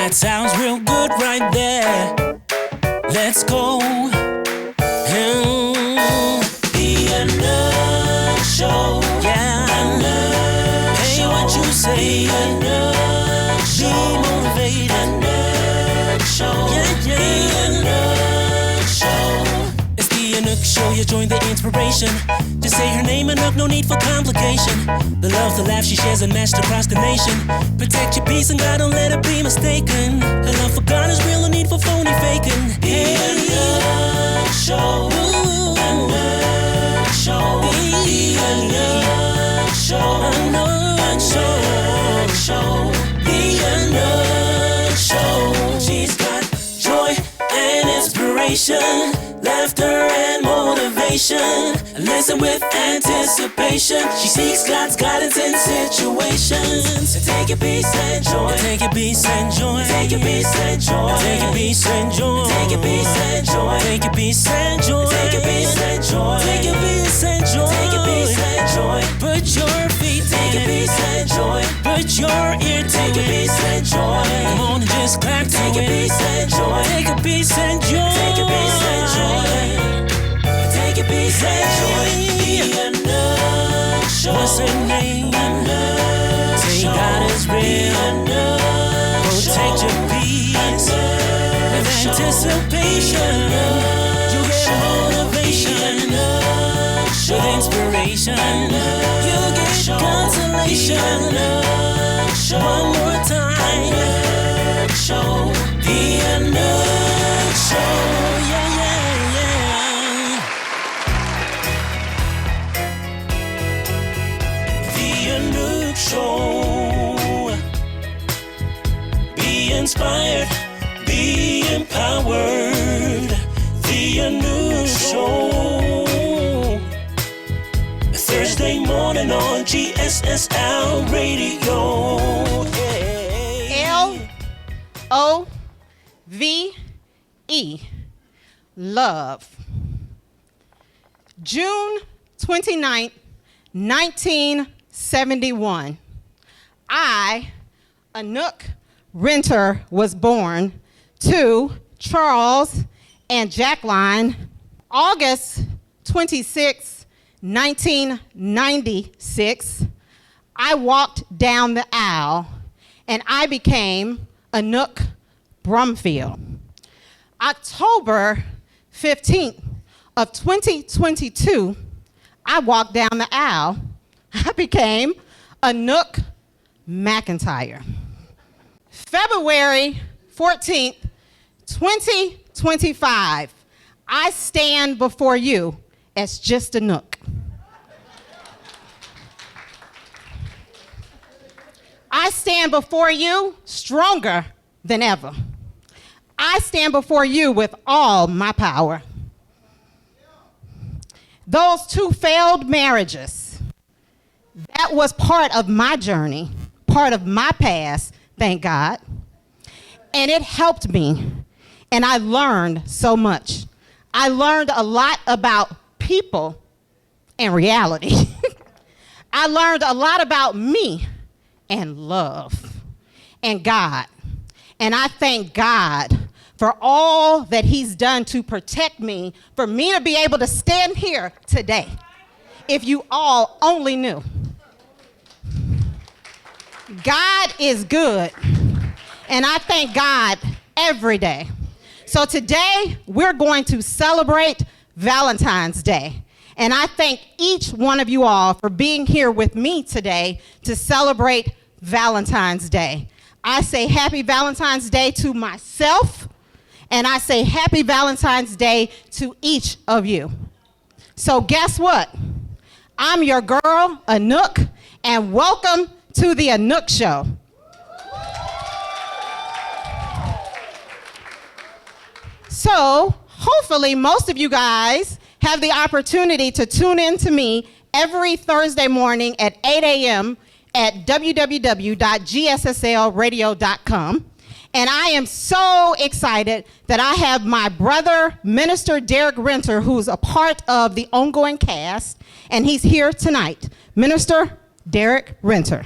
That sounds real good right there. Let's go. The Anouk Show. Yeah. Anouk Show. Hey, what you say? Anouk Show. Be motivated. Anouk Show. Yeah, yeah. The Anouk Show. It's the Anouk Show. You join the inspiration. Just say her name, Anouk. No need for complication. The love, the laugh she shares unmatched across the nation. Protect your peace and God, don't let it be mistaken. Her love for God is real, no need for phony faking. The Anouk Show. Anouk Show. The Anouk Show. Anouk Show. The Anouk Show. She's got joy and inspiration, laughter and motivation. Listen with anticipation. She seeks God's guidance in situations. Take your peace and joy. Take your peace and joy. Take your peace and joy. Take your peace and joy. Take your peace and joy. Take your peace and joy. Take your peace and joy. Take your peace and joy. Take your peace and joy. Put your feet. Take your peace and joy. Put your ear. Take your peace and joy. Come on and just clap. Take your peace and joy. Take your peace and joy. Take your peace and joy. Take your peace and joy. The Anouk Show. What's her name? Anouk Say Show. God is real. Protect your peace with anticipation. You get motivation with inspiration. You get consolation. One more time. Anouk Show. The Anouk Show. Yeah, yeah, yeah. The Anouk Show. Be inspired, be empowered. The Anouk Show. Thursday morning on GSSL Radio. L-O-V-E. Love. June 29th, 1971. I, Anouk Renter, was born to Charles and Jacqueline. August 26, 1996, I walked down the aisle and I became Anouk Brumfield. October 15th of 2022, I walked down the aisle. I became Anouk McIntyre. February 14th, 2025, I stand before you as just Anouk. I stand before you stronger than ever. I stand before you with all my power. Those 2 failed marriages, that was part of my journey, part of my past, thank God. And it helped me, and I learned so much. I learned a lot about people and reality. I learned a lot about me and love and God. And I thank God for all that he's done to protect me, for me to be able to stand here today. If you all only knew. God is good, and I thank God every day. So today, we're going to celebrate Valentine's Day. And I thank each one of you all for being here with me today to celebrate Valentine's Day. I say happy Valentine's Day to myself, and I say happy Valentine's Day to each of you. So guess what? I'm your girl, Anouk, and welcome to the Anouk Show. So hopefully most of you guys have the opportunity to tune in to me every Thursday morning at 8 a.m. at www.gsslradio.com. And I am so excited that I have my brother, Minister Derek Renter, who's a part of the ongoing cast, and he's here tonight. Minister Derek Renter.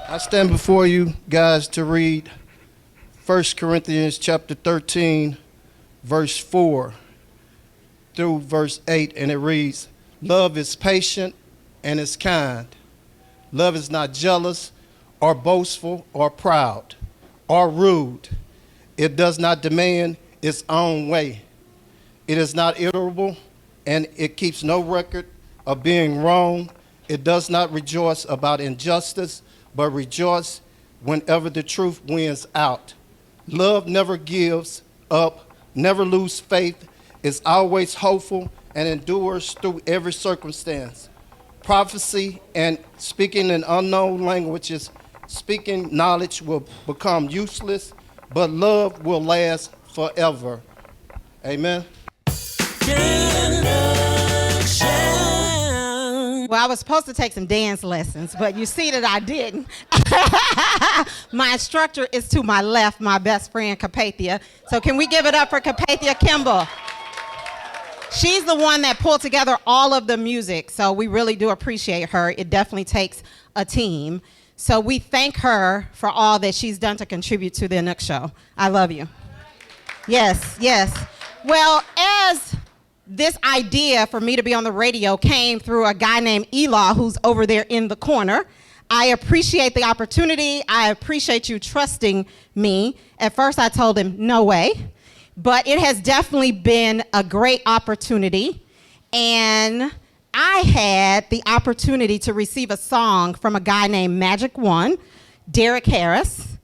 I stand before you guys to read 1 Corinthians chapter 13, verse 4 through verse 8, and it reads, "Love is patient and is kind. Love is not jealous or boastful or proud or rude. It does not demand its own way. It is not irritable, and it keeps no record of being wrong. It does not rejoice about injustice, but rejoice whenever the truth wins out. Love never gives up, never loses faith, is always hopeful, and endures through every circumstance. Prophecy and speaking in unknown languages, speaking knowledge will become useless, but love will last forever." Amen. Well, I was supposed to take some dance lessons, but you see that I didn't. My instructor is to my left, my best friend, Carpathia. So can we give it up for Carpathia Kimball? She's the one that pulled together all of the music, so we really do appreciate her. It definitely takes a team. So we thank her for all that she's done to contribute to the Anouk Show. I love you. Yes, yes. Well, as this idea for me to be on the radio came through a guy named Elah, who's over there in the corner, I appreciate the opportunity. I appreciate you trusting me. At first I told him, no way. But it has definitely been a great opportunity. And I had the opportunity to receive a song from a guy named Magic One, Derek Harris,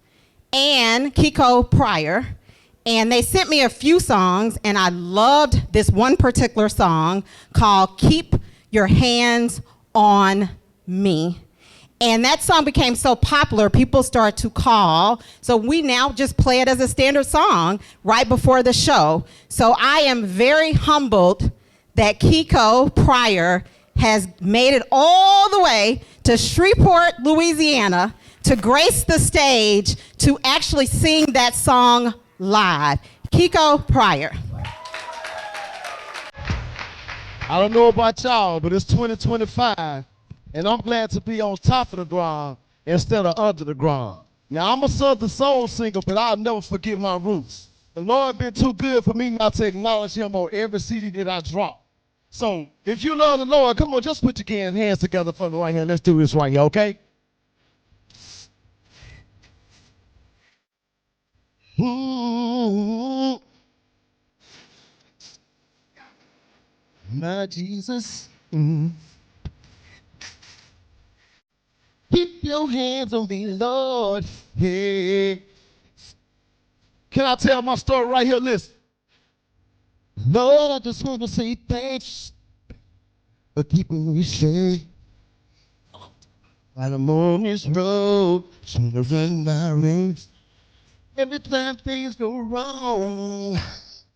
and Kiko Pryor. And they sent me a few songs, and I loved this one particular song called "Keep Your Hands on Me." And that song became so popular, people started to call. So we now just play it as a standard song right before the show. So I am very humbled that Kiko Pryor has made it all the way to Shreveport, Louisiana, to grace the stage to actually sing that song live. Kiko Pryor. I don't know about y'all, but it's 2025, and I'm glad to be on top of the ground instead of under the ground. Now, I'm a Southern soul singer, but I'll never forget my roots. The Lord been too good for me not to acknowledge him on every CD that I drop. So, if you love the Lord, come on, just put your hands together for me right here. Let's do this right here, okay? Ooh, my Jesus. Keep your hands on me, Lord. Hey. Can I tell my story right here? Listen. Lord, I just want to say thanks for keeping me safe. While I'm on this road, trying to run my race. Every time things go wrong,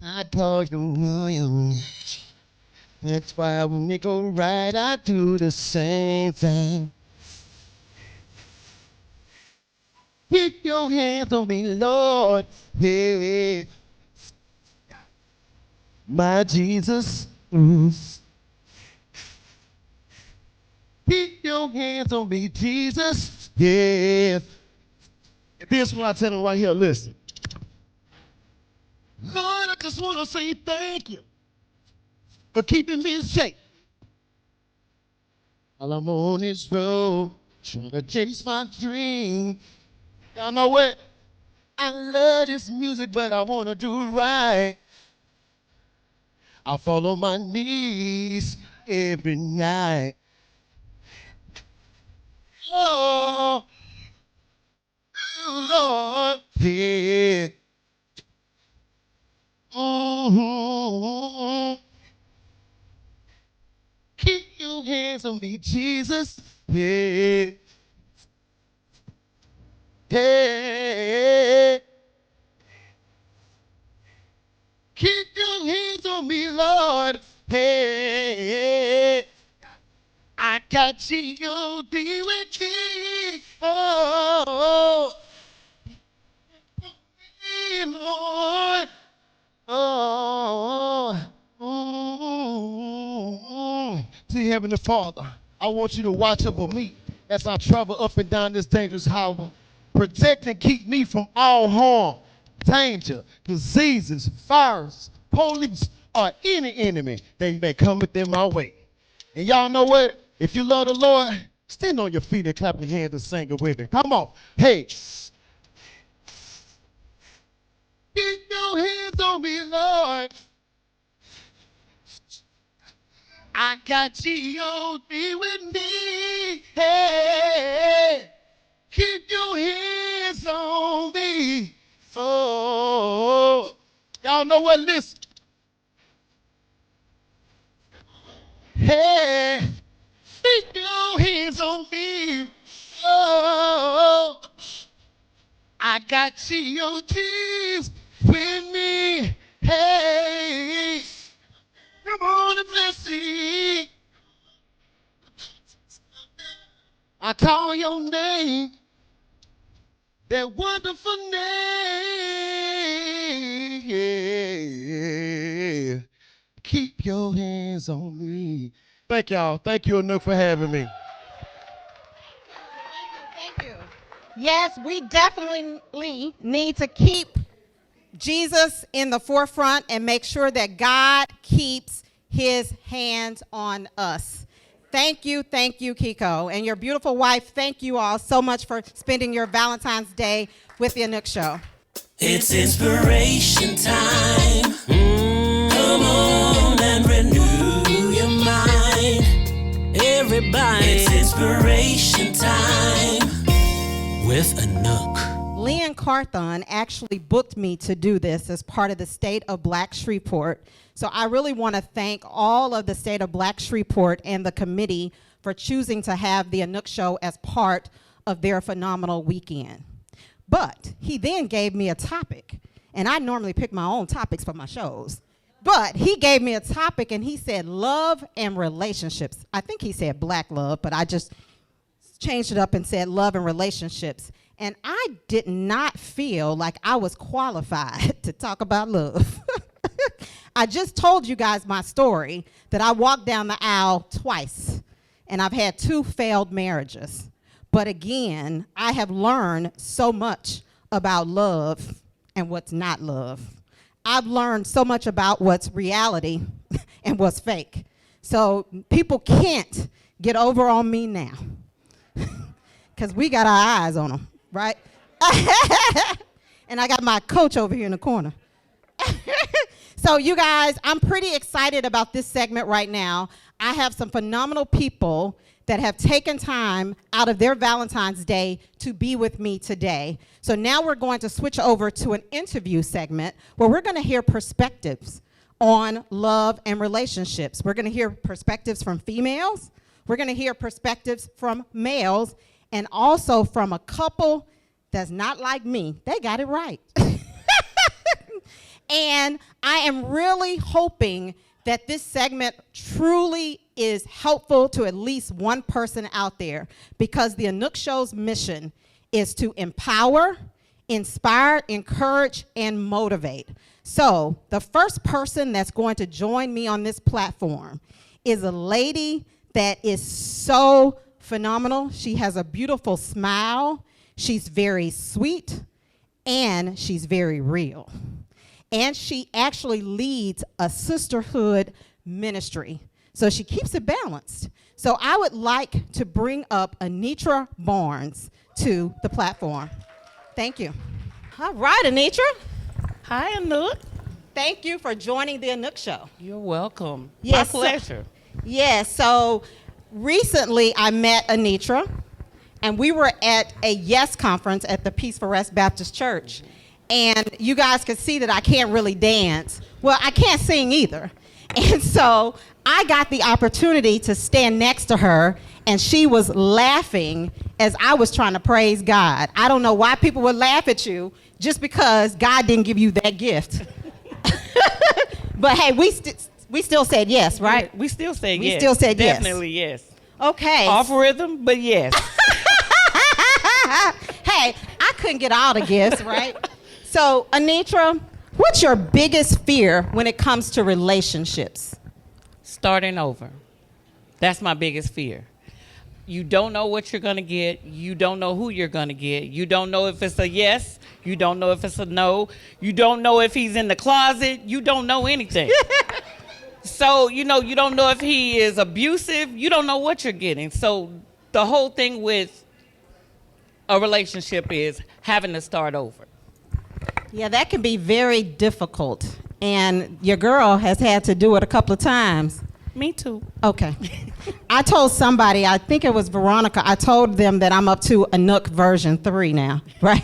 I call you. That's why when they go right, I do the same thing. Keep your hands on me, Lord. Hey, my Jesus. Keep your hands on me, Jesus. Yeah. This is what I tell them right here. Listen. Lord, I just want to say thank you for keeping me safe. While I'm on this road, trying to chase my dream. Y'all know what? I love this music, but I want to do it right. I fall on my knees every night. Oh, Lord, yeah. Mm-hmm. Keep your hands on me, Jesus. Yeah. Hey. Keep your hands on me, Lord. Hey. I got G-O-D with me. Oh. Lord. Oh, dear Heavenly Father, I want you to watch over me as I travel up and down this dangerous highway. Protect and keep me from all harm. danger, diseases, viruses, police, or any enemy that may come within my way. And y'all know what? If you love the Lord, stand on your feet and clap your hands and sing it with me. Come on. Hey. Get your hands on me, Lord. I got G.O.D. with me. Hey. Keep your hands on me. Oh. Y'all know what? Listen. Hey. Keep your hands on me. Oh. I got G.O.D's with me. Hey, come on and let's see. I call your name, that wonderful name. Yeah. Keep your hands on me. Thank y'all. Thank you, Anouk, for having me. Thank you. Yes, we definitely need to keep Jesus in the forefront and make sure that God keeps his hands on us. Thank you, Kiko. And your beautiful wife, thank you all so much for spending your Valentine's Day with the Anouk Show. It's inspiration time. Come on and renew your mind. Everybody, it's inspiration time with Anouk. Leon Carthon actually booked me to do this as part of the State of Black Shreveport. So I really want to thank all of the State of Black Shreveport and the committee for choosing to have the Anouk Show as part of their phenomenal weekend. But he then gave me a topic, and I normally pick my own topics for my shows. But he gave me a topic, and he said love and relationships. I think he said black love, but I just changed it up and said love and relationships. And I did not feel like I was qualified to talk about love. I just told you guys my story that I walked down the aisle twice, and I've had 2 failed marriages. But again, I have learned so much about love and what's not love. I've learned so much about what's reality and what's fake. So people can't get over on me now because we got our eyes on them, right? And I got my coach over here in the corner. So you guys, I'm pretty excited about this segment right now. I have some phenomenal people that have taken time out of their Valentine's Day to be with me today. So now we're going to switch over to an interview segment where we're going to hear perspectives on love and relationships. We're going to hear perspectives from females. We're going to hear perspectives from males, and also from a couple that's not like me. They got it right. And I am really hoping that this segment truly is helpful to at least one person out there, because the Anouk Show's mission is to empower, inspire, encourage, and motivate. So the first person that's going to join me on this platform is a lady that is so phenomenal. She has a beautiful smile. She's very sweet, and she's very real. And she actually leads a sisterhood ministry. So she keeps it balanced. So I would like to bring up Anitra Barnes to the platform. Thank you. All right, Anitra. Hi, Anouk. Thank you for joining the Anouk Show. You're welcome. Yes, My pleasure. Yes, so recently I met Anitra, and we were at a YES conference at the Peace for Rest Baptist Church. And you guys could see that I can't really dance. Well, I can't sing either. And so I got the opportunity to stand next to her, and she was laughing as I was trying to praise God. I don't know why people would laugh at you just because God didn't give you that gift. But hey, we still said yes, right? We still said We yes. still said yes. Definitely yes. Okay. Off rhythm, but yes. Hey, I couldn't get all the gifts, right? So, Anitra, what's your biggest fear when it comes to relationships? Starting over. That's my biggest fear. You don't know what you're going to get. You don't know who you're going to get. You don't know if it's a yes. You don't know if it's a no. You don't know if he's in the closet. You don't know anything. So, you don't know if he is abusive. You don't know what you're getting. So the whole thing with a relationship is having to start over. Yeah, that can be very difficult. And your girl has had to do it a couple of times. Me too. Okay. I told somebody, I think it was Veronica, I told them that I'm up to Anouk version 3 now, right?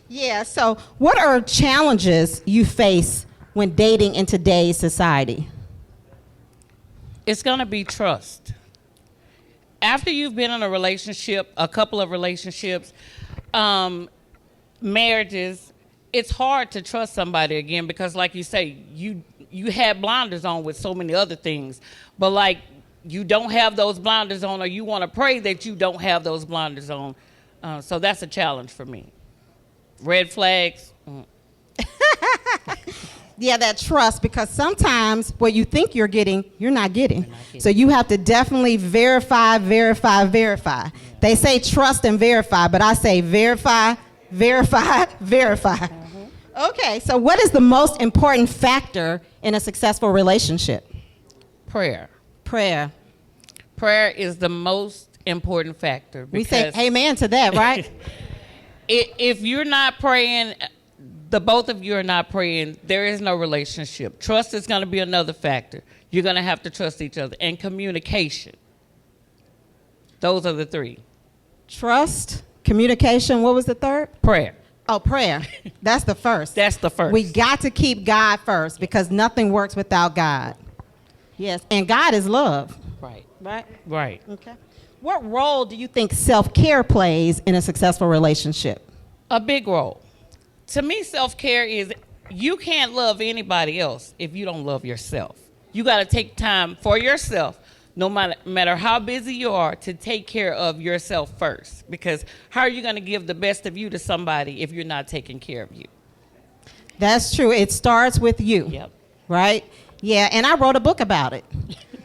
Yeah, so what are challenges you face when dating in today's society? It's going to be trust. After you've been in a relationship, a couple of relationships, marriages, it's hard to trust somebody again because, like you say, you had blinders on with so many other things, but like you don't have those blinders on, or you want to pray that you don't have those blinders on. So that's a challenge for me. Red flags. Yeah, that trust, because sometimes what you think you're getting, you're not getting. So you have to definitely verify. Yeah. They say trust and verify, but I say verify. Okay, so what is the most important factor in a successful relationship? Prayer. Prayer. Prayer is the most important factor. We say amen to that, right? If you're not praying, the both of you are not praying, there is no relationship. Trust is going to be another factor. You're going to have to trust each other. And communication. Those are the three. Trust, communication, what was the third? Prayer. Oh, prayer. That's the first. That's the first. We got to keep God first because nothing works without God. Yes, and God is love. Right. Right? Right. Okay. What role do you think self-care plays in a successful relationship? A big role. To me, self-care is you can't love anybody else if you don't love yourself. You got to take time for yourself, no matter how busy you are, to take care of yourself first. Because how are you going to give the best of you to somebody if you're not taking care of you? That's true. It starts with you. Yep. Right? Yeah, and I wrote a book about it.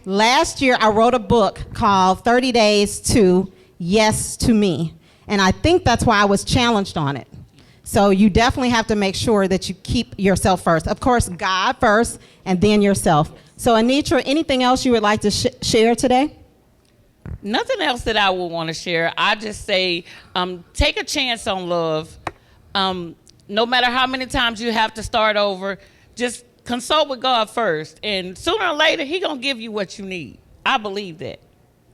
Last year, I wrote a book called 30 Days to Yes to Me. And I think that's why I was challenged on it. So you definitely have to make sure that you keep yourself first. Of course, God first, and then yourself. So Anitra, anything else you would like to share today? Nothing else that I would want to share. I just say take a chance on love. No matter how many times you have to start over, just consult with God first. And sooner or later, He's going to give you what you need. I believe that.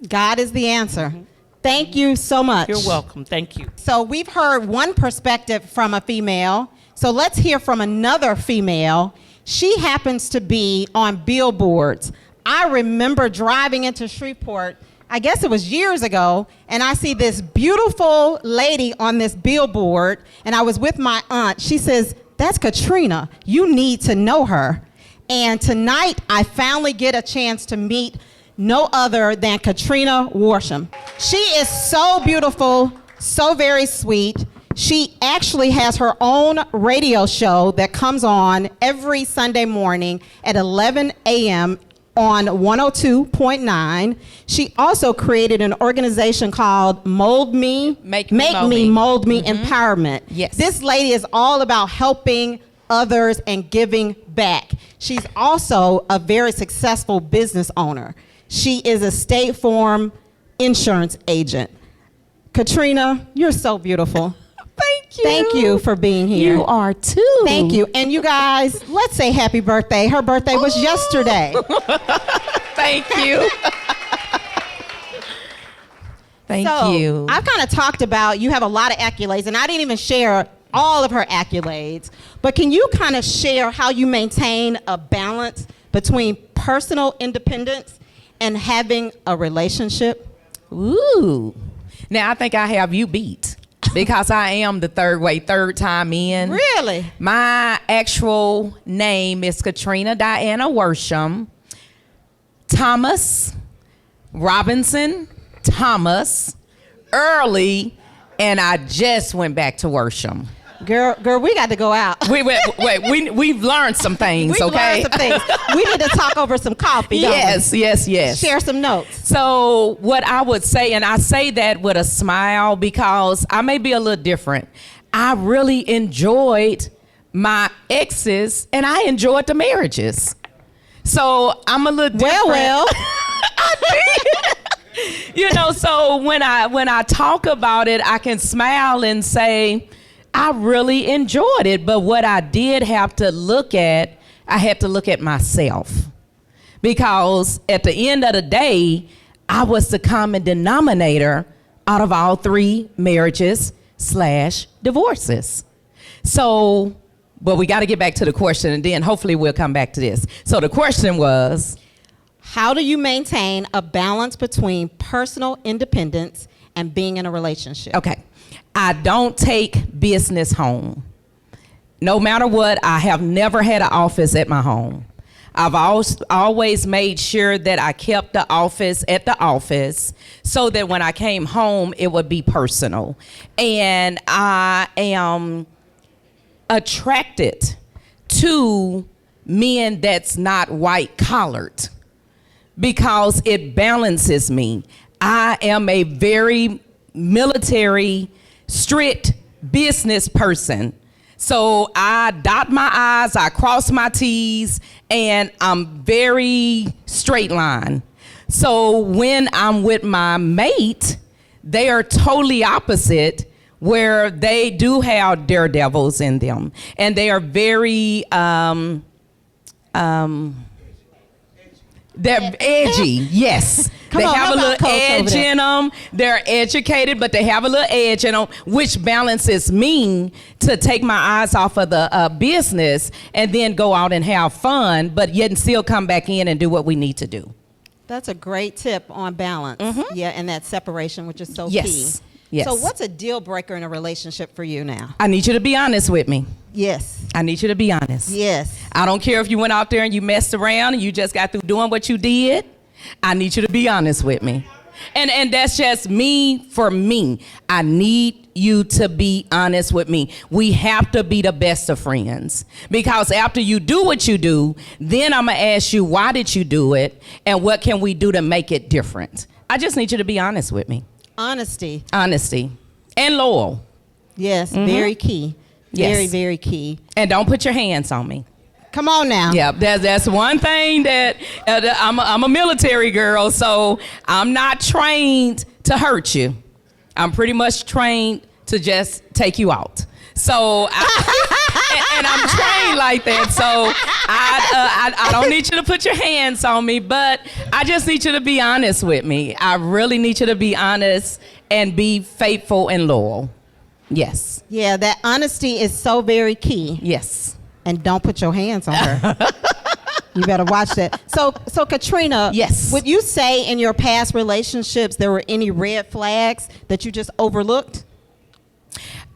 God is the answer. Mm-hmm. Thank you so much. You're welcome. Thank you. So we've heard one perspective from a female. So let's hear from another female. She happens to be on billboards. I remember driving into Shreveport, I guess it was years ago, and I see this beautiful lady on this billboard, and I was with my aunt. She says, "That's Katrina. You need to know her." And tonight, I finally get a chance to meet no other than Katrina Worsham. She is so beautiful, so very sweet. She actually has her own radio show that comes on every Sunday morning at 11 a.m. on 102.9. She also created an organization called Mold Me, Mold Me Empowerment. Yes. This lady is all about helping others and giving back. She's also a very successful business owner. She is a State Farm insurance agent. Katrina, you're so beautiful. Thank you. Thank you for being here. You are too. Thank you. And you guys, let's say happy birthday. Her birthday was yesterday. Thank you. Thank you. I've kind of talked about you have a lot of accolades, and I didn't even share all of her accolades. But can you kind of share how you maintain a balance between personal independence and having a relationship? Ooh. Now, I think I have you beat because I am the third time in. Really? My actual name is Katrina Diana Worsham Thomas Robinson Thomas Early, and I just went back to Worsham. Girl, we got to go out. We've learned some things, We've okay? learned some things. We need to talk over some coffee, don't we? Yes. Share some notes. So what I would say, and I say that with a smile because I may be a little different. I really enjoyed my exes and I enjoyed the marriages. So I'm a little different. Well. I did. You know, so when I talk about it, I can smile and say, I really enjoyed it. But what I did have to look at, I had to look at myself. Because at the end of the day, I was the common denominator out of all 3 marriages / divorces. So, but we got to get back to the question, and then hopefully we'll come back to this. So the question was, how do you maintain a balance between personal independence and being in a relationship? okay, I don't take business home. No matter what, I have never had an office at my home. I've always made sure that I kept the office at the office so that when I came home, it would be personal. And I am attracted to men that's not white collared because it balances me. I am a very military, strict business person. So I dot my I's, I cross my T's, and I'm very straight line. So when I'm with my mate, they are totally opposite, where they do have daredevils in them. And they are very, they're edgy, yes. They have a little edge in them. They're educated, but they have a little edge in them, which balances me to take my eyes off of the business and then go out and have fun, but yet and still come back in and do what we need to do. That's a great tip on balance. Mm-hmm. Yeah, and that separation, which is so key. Yes. So what's a deal breaker in a relationship for you now? I need you to be honest with me. Yes. I need you to be honest. Yes. I don't care if you went out there and you messed around and you just got through doing what you did. I need you to be honest with me. And that's just me for me. I need you to be honest with me. We have to be the best of friends. Because after you do what you do, then I'm going to ask you, why did you do it? And what can we do to make it different? I just need you to be honest with me. Honesty. Honesty. And loyal. Yes, very key. Yes. Very, very key. And don't put your hands on me. Come on now. Yeah, that's one thing that I'm a military girl, so I'm not trained to hurt you. I'm pretty much trained to just take you out. So, and I'm trained like that. So I don't need you to put your hands on me, but I just need you to be honest with me. I really need you to be honest and be faithful and loyal. Yes. Yeah, that honesty is so very key. Yes. And don't put your hands on her. You better watch that. So Katrina, yes, would you say in your past relationships there were any red flags that you just overlooked?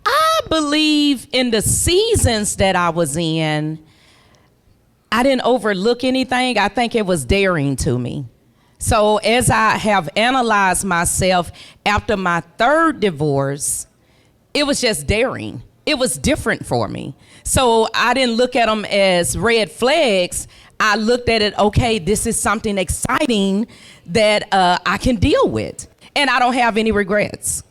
I believe in the seasons that I was in, I didn't overlook anything. I think it was daring to me. So as I have analyzed myself after my 3rd divorce, it was just daring. It was different for me. So I didn't look at them as red flags. I looked at it, okay, this is something exciting that I can deal with. And I don't have any regrets.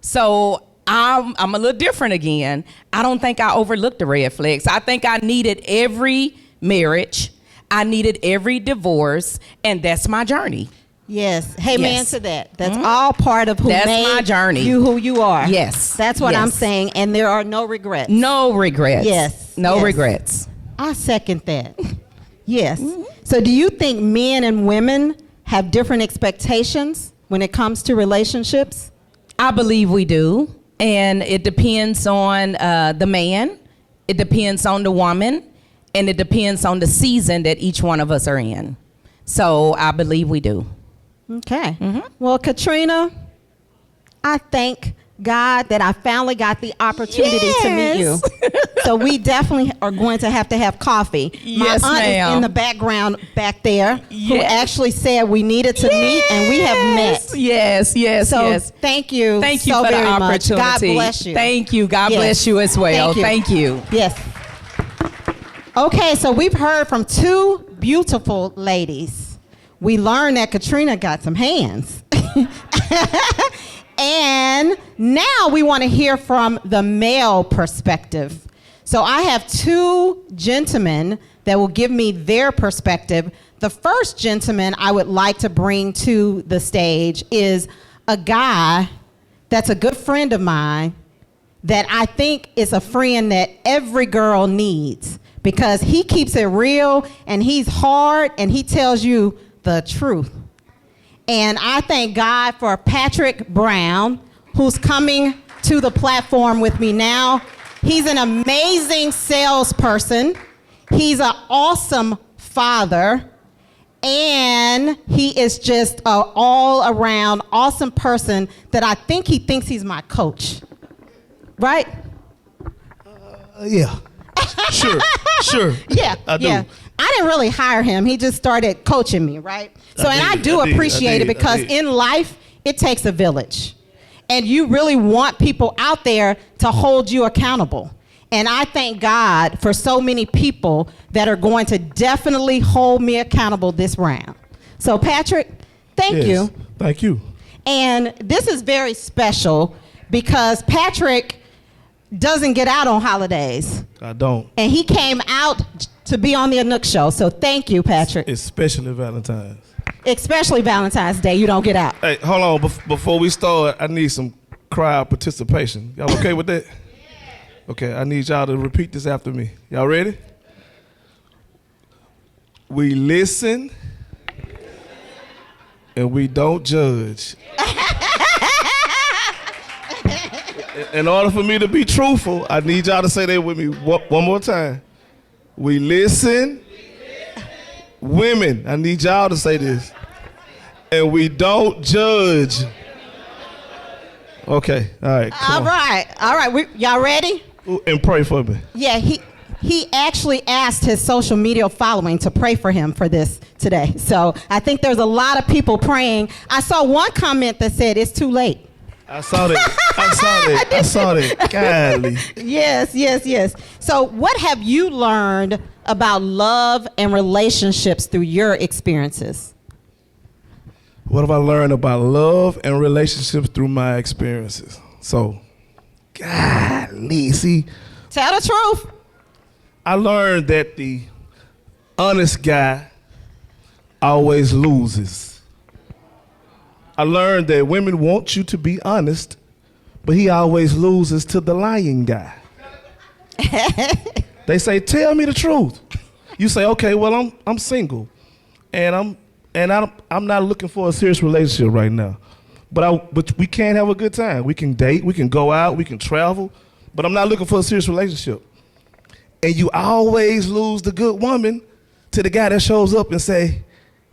So I'm a little different again. I don't think I overlooked the red flags. I think I needed every marriage. I needed every divorce. And that's my journey. Yes. Hey, man, Yes. to that. That's all part of who That's made my journey. you who you are. Yes. That's what Yes. I'm saying. And there are no regrets. No regrets. Yes. No Yes. regrets. I second that. Yes. So do you think men and women have different expectations when it comes to relationships? I believe we do. And it depends on the man. It depends on the woman. And it depends on the season that each one of us are in. So I believe we do. Okay. Well, Katrina, I thank God that I finally got the opportunity to meet you. So we definitely are going to have coffee. Yes, My aunt ma'am. is in the background back there, who Yes. actually said we needed to meet, and we have met. Yes, So yes. thank you. Thank you so for the very much. opportunity. God bless you. Thank you. God Yes. bless you as well. Thank you. Thank you. Yes. Okay, so we've heard from two beautiful ladies. We learned that Katrina got some hands. And now we want to hear from the male perspective. So I have two gentlemen that will give me their perspective. The first gentleman I would like to bring to the stage is a guy that's a good friend of mine that I think is a friend that every girl needs, because he keeps it real and he's hard and he tells you the truth. And I thank God for Patrick Brown, who's coming to the platform with me now. He's an amazing salesperson. He's an awesome father. And he is just an all-around awesome person that I think he thinks he's my coach. Right? Yeah. Sure. Yeah, I do. yeah. I didn't really hire him. He just started coaching me, right? So, I do appreciate it, because in life, it takes a village. And you really want people out there to hold you accountable. And I thank God for so many people that are going to definitely hold me accountable this round. So, Patrick, thank you. Thank you. And this is very special because Patrick doesn't get out on holidays. I don't. And he came out to be on the Anouk Show. So thank you, Patrick. Especially Valentine's. Especially Valentine's Day. You don't get out. Hey, hold on. Before we start, I need some crowd participation. Y'all okay with that? Okay, I need y'all to repeat this after me. Y'all ready? We listen and we don't judge. In order for me to be truthful, I need y'all to say that with me one more time. We listen. Women, I need y'all to say this. And we don't judge. Okay, all right. All right. Y'all ready? And pray for me. Yeah, he actually asked his social media following to pray for him for this today. So I think there's a lot of people praying. I saw one comment that said it's too late. I saw that. Golly. Yes. So what have you learned about love and relationships through your experiences? What have I learned about love and relationships through my experiences? So, golly, see. Tell the truth. I learned that the honest guy always loses. I learned that women want you to be honest, but he always loses to the lying guy. They say, "Tell me the truth." You say, "Okay, well, I'm single, and I'm not looking for a serious relationship right now, but we can have a good time. We can date, we can go out, we can travel, but I'm not looking for a serious relationship." And you always lose the good woman to the guy that shows up and say,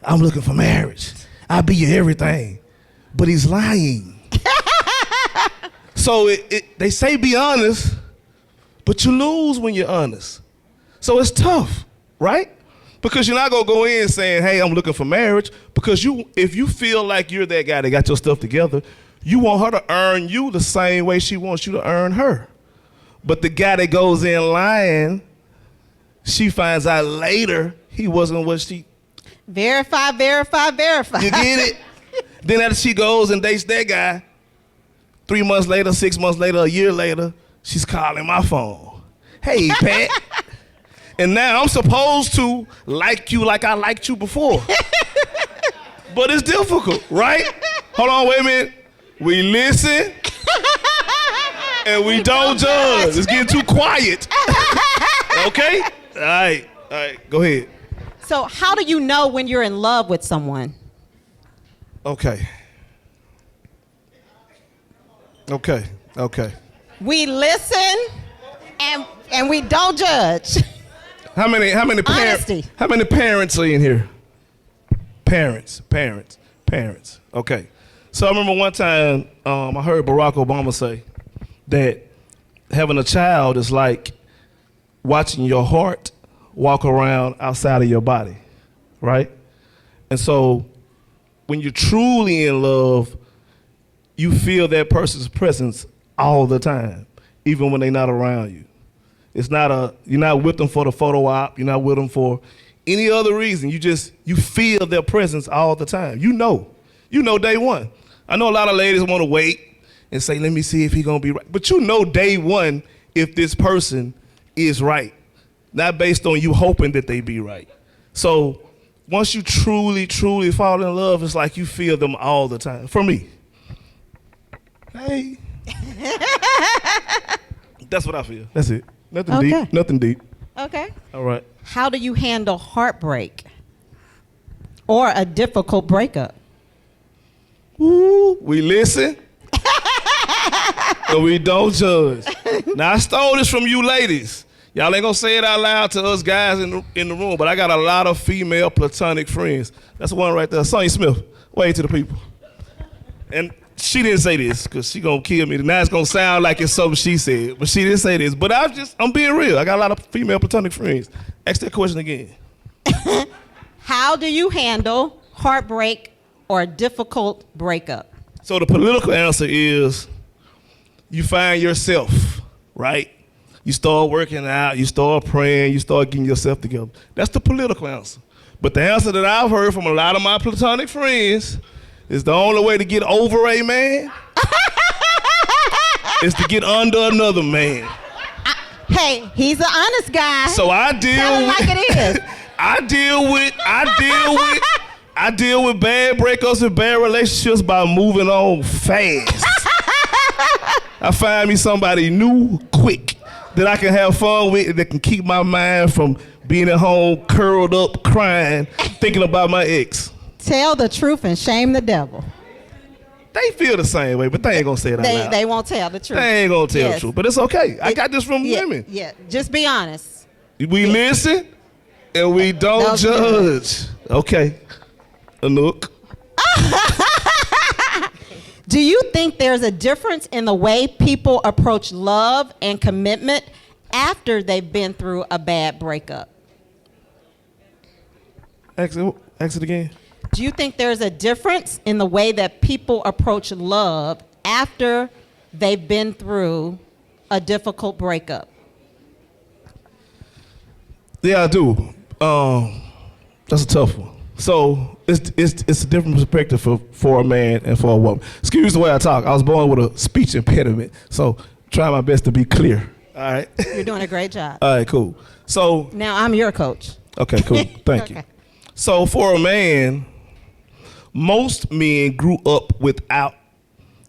"I'm looking for marriage. I'll be your everything." But he's lying. So they say be honest, but you lose when you're honest. So it's tough, right? Because you're not gonna go in saying, "Hey, I'm looking for marriage," because if you feel like you're that guy that got your stuff together, you want her to earn you the same way she wants you to earn her. But the guy that goes in lying, she finds out later he wasn't what she... Verify. You get it? Then after she goes and dates that guy, 3 months later, 6 months later, a year later, she's calling my phone. "Hey, Pat." And now I'm supposed to like you like I liked you before. But it's difficult, right? Hold on, wait a minute. We listen and we don't judge. It's getting too quiet. Okay? All right, go ahead. So how do you know when you're in love with someone? Okay. We listen and we don't judge. How many Honesty. How many parents are in here? Parents. Okay. So I remember one time I heard Barack Obama say that having a child is like watching your heart walk around outside of your body, right? And so when you're truly in love, you feel that person's presence all the time, even when they're not around you. You're not with them for the photo op, you're not with them for any other reason. You feel their presence all the time. You know day one. I know a lot of ladies want to wait and say, let me see if he's gonna be right. But you know day one if this person is right, not based on you hoping that they be right. So once you truly, truly fall in love, it's like you feel them all the time. For me. Hey. That's what I feel. That's it. Nothing deep. Nothing deep. Okay. All right. How do you handle heartbreak or a difficult breakup? Ooh, we listen. And we don't judge. Now, I stole this from you ladies. Y'all ain't gonna say it out loud to us guys in the room, but I got a lot of female platonic friends. That's one right there. Sonya Smith, wave to the people. And she didn't say this, because she gonna kill me. Now it's gonna sound like it's something she said, but she didn't say this. But I'm being real. I got a lot of female platonic friends. Ask that question again. How do you handle heartbreak or a difficult breakup? So the political answer is you find yourself, right? You start working out, you start praying, you start getting yourself together. That's the political answer. But the answer that I've heard from a lot of my platonic friends is the only way to get over a man is to get under another man. Hey, he's an honest guy. So I deal Tell him with like it is. I deal with bad breakups and bad relationships by moving on fast. I find me somebody new quick that I can have fun with, that can keep my mind from being at home curled up crying thinking about my ex. Tell the truth and shame the devil. They feel the same way, but they ain't gonna say it out loud. They won't tell the truth. They ain't gonna tell the truth, but it's okay. I got this from women. Yeah, just be honest. We listen and we don't judge. Okay, Anouk. Do you think there's a difference in the way people approach love and commitment after they've been through a bad breakup? Ask it again. Do you think there's a difference in the way that people approach love after they've been through a difficult breakup? Yeah, I do. That's a tough one. So it's a different perspective for a man and for a woman. Excuse the way I talk. I was born with a speech impediment, so try my best to be clear. All right. You're doing a great job. All right, cool. So now I'm your coach. Okay, cool. Thank you. So for a man, most men grew up without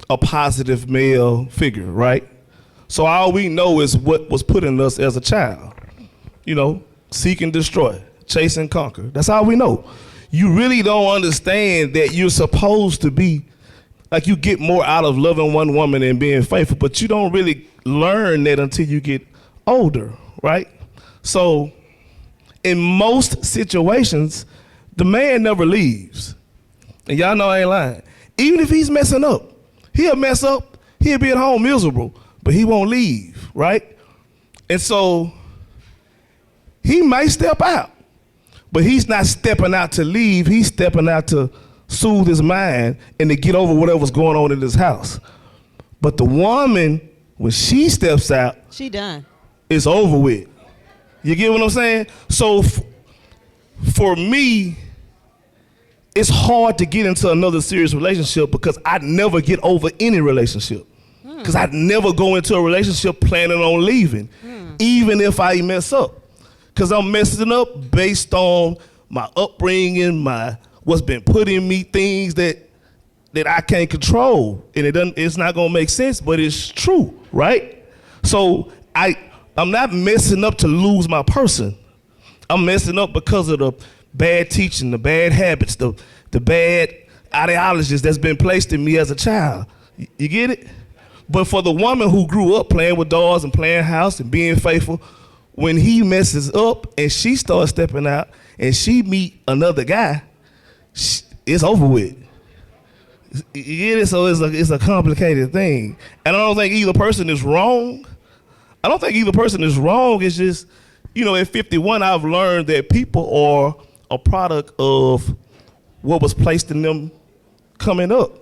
a positive male figure, right? So all we know is what was put in us as a child. You know, seek and destroy, chase and conquer. That's all we know. You really don't understand that you're supposed to be, like, you get more out of loving one woman and being faithful, but you don't really learn that until you get older, right? So in most situations, the man never leaves. And y'all know I ain't lying. Even if he's messing up, he'll mess up, he'll be at home miserable, but he won't leave, right? And so he might step out, but he's not stepping out to leave, he's stepping out to soothe his mind and to get over whatever's going on in his house. But the woman, when she steps out, she done. It's over with. You get what I'm saying? So for me, it's hard to get into another serious relationship because I never get over any relationship. Because I never go into a relationship planning on leaving, even if I mess up. Because I'm messing up based on my upbringing, what's been put in me, things that I can't control. And it's not gonna make sense, but it's true, right? So I'm not messing up to lose my person. I'm messing up because of the bad teaching, the bad habits, the bad ideologies that's been placed in me as a child. You get it? But for the woman who grew up playing with dolls and playing house and being faithful, when he messes up and she starts stepping out and she meet another guy, it's over with. You get it? So it's a complicated thing. And I don't think either person is wrong. It's just you know, at 51, I've learned that people are a product of what was placed in them coming up.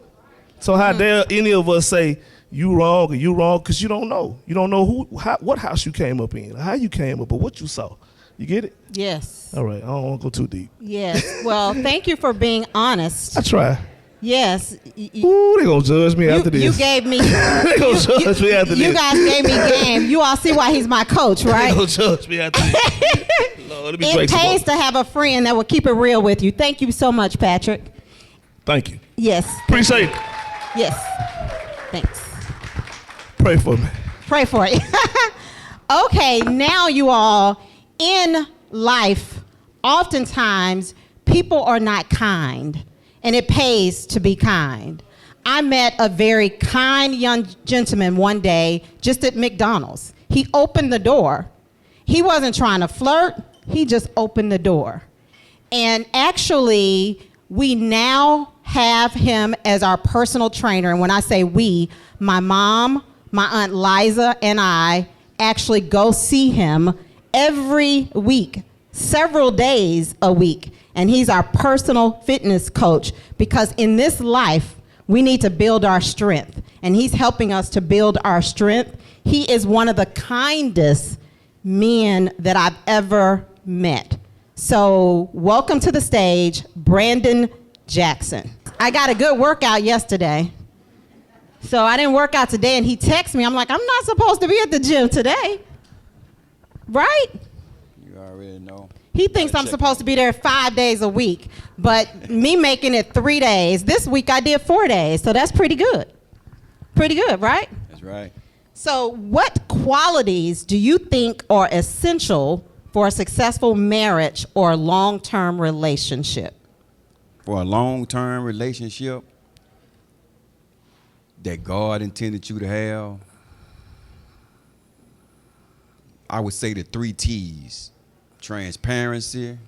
So how dare any of us say, you wrong or you wrong, because you don't know. You don't know what house you came up in, or how you came up, or what you saw. You get it? Yes. All right, I don't want to go too deep. Yes. Well, thank you for being honest. I try. Yes. Ooh, they gonna judge me after this. You gave me. They gonna judge me after this. You guys gave me game. You all see why he's my coach, right? They gonna judge me after this. Lord, let me It drink some pays more. to have a friend that will keep it real with you. Thank you so much, Patrick. Thank you. Yes. Appreciate it. Yes. Thanks. Pray for me. Pray for it. Okay, now you all, in life, oftentimes people are not kind, and it pays to be kind. I met a very kind young gentleman one day just at McDonald's. He opened the door. He wasn't trying to flirt. He just opened the door. And actually, we now have him as our personal trainer. And when I say we, my mom, my Aunt Liza, and I actually go see him every week, several days a week. And he's our personal fitness coach, because in this life, we need to build our strength. And he's helping us to build our strength. He is one of the kindest men that I've ever met. So welcome to the stage, Brandon Jackson. I got a good workout yesterday. So I didn't work out today, and he texted me. I'm like, I'm not supposed to be at the gym today. Right? You already know. He thinks I'm supposed to be there 5 days a week, but me making it 3 days. This week I did 4 days, so that's pretty good. Pretty good, right? That's right. So what qualities do you think are essential for a successful marriage or long-term relationship? For a long-term relationship that God intended you to have, I would say the 3 T's: transparency,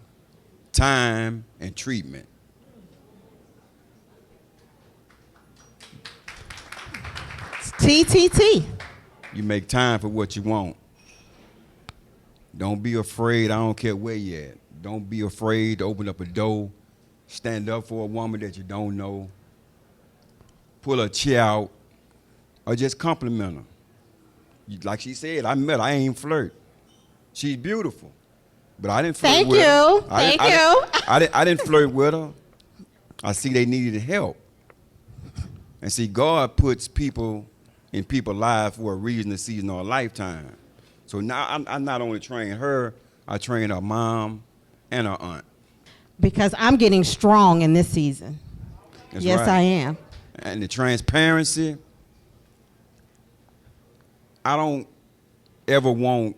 time, and treatment. TTT. You make time for what you want. Don't be afraid. I don't care where you at. Don't be afraid to open up a door. Stand up for a woman that you don't know. Pull a chair out, or just compliment her. Like she said, I met her. I ain't flirt. She's beautiful, but I didn't flirt with her. Thank you. I didn't flirt with her. I see they needed help. And see, God puts people in people's lives for a reason, a season, or a lifetime. So now I'm not only training her, I train her mom and her aunt. Because I'm getting strong in this season. That's yes, right. I am. And the transparency, I don't ever want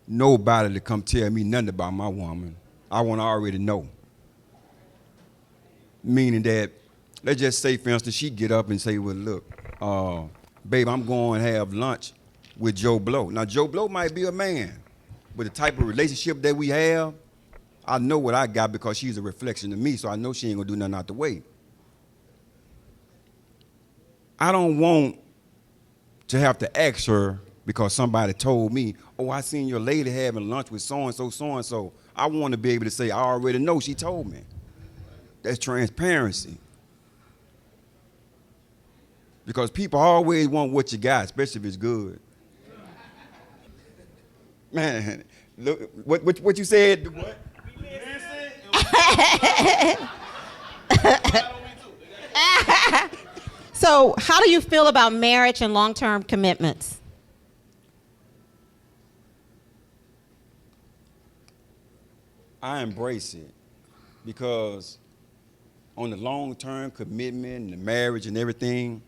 nobody to come tell me nothing about my woman. I want to already know. Meaning that, let's just say, for instance, she get up and say, well, look, babe, I'm going to have lunch with Joe Blow. Now, Joe Blow might be a man, but the type of relationship that we have, I know what I got because she's a reflection of me, so I know she ain't going to do nothing out the way. I don't want to have to ask her because somebody told me, oh, I seen your lady having lunch with so-and-so, so-and-so. I want to be able to say, I already know she told me. That's transparency. Because people always want what you got, especially if it's good. Man, look, what you said? What? So how do you feel about marriage and long-term commitments? I embrace it because on the long-term commitment and the marriage and everything,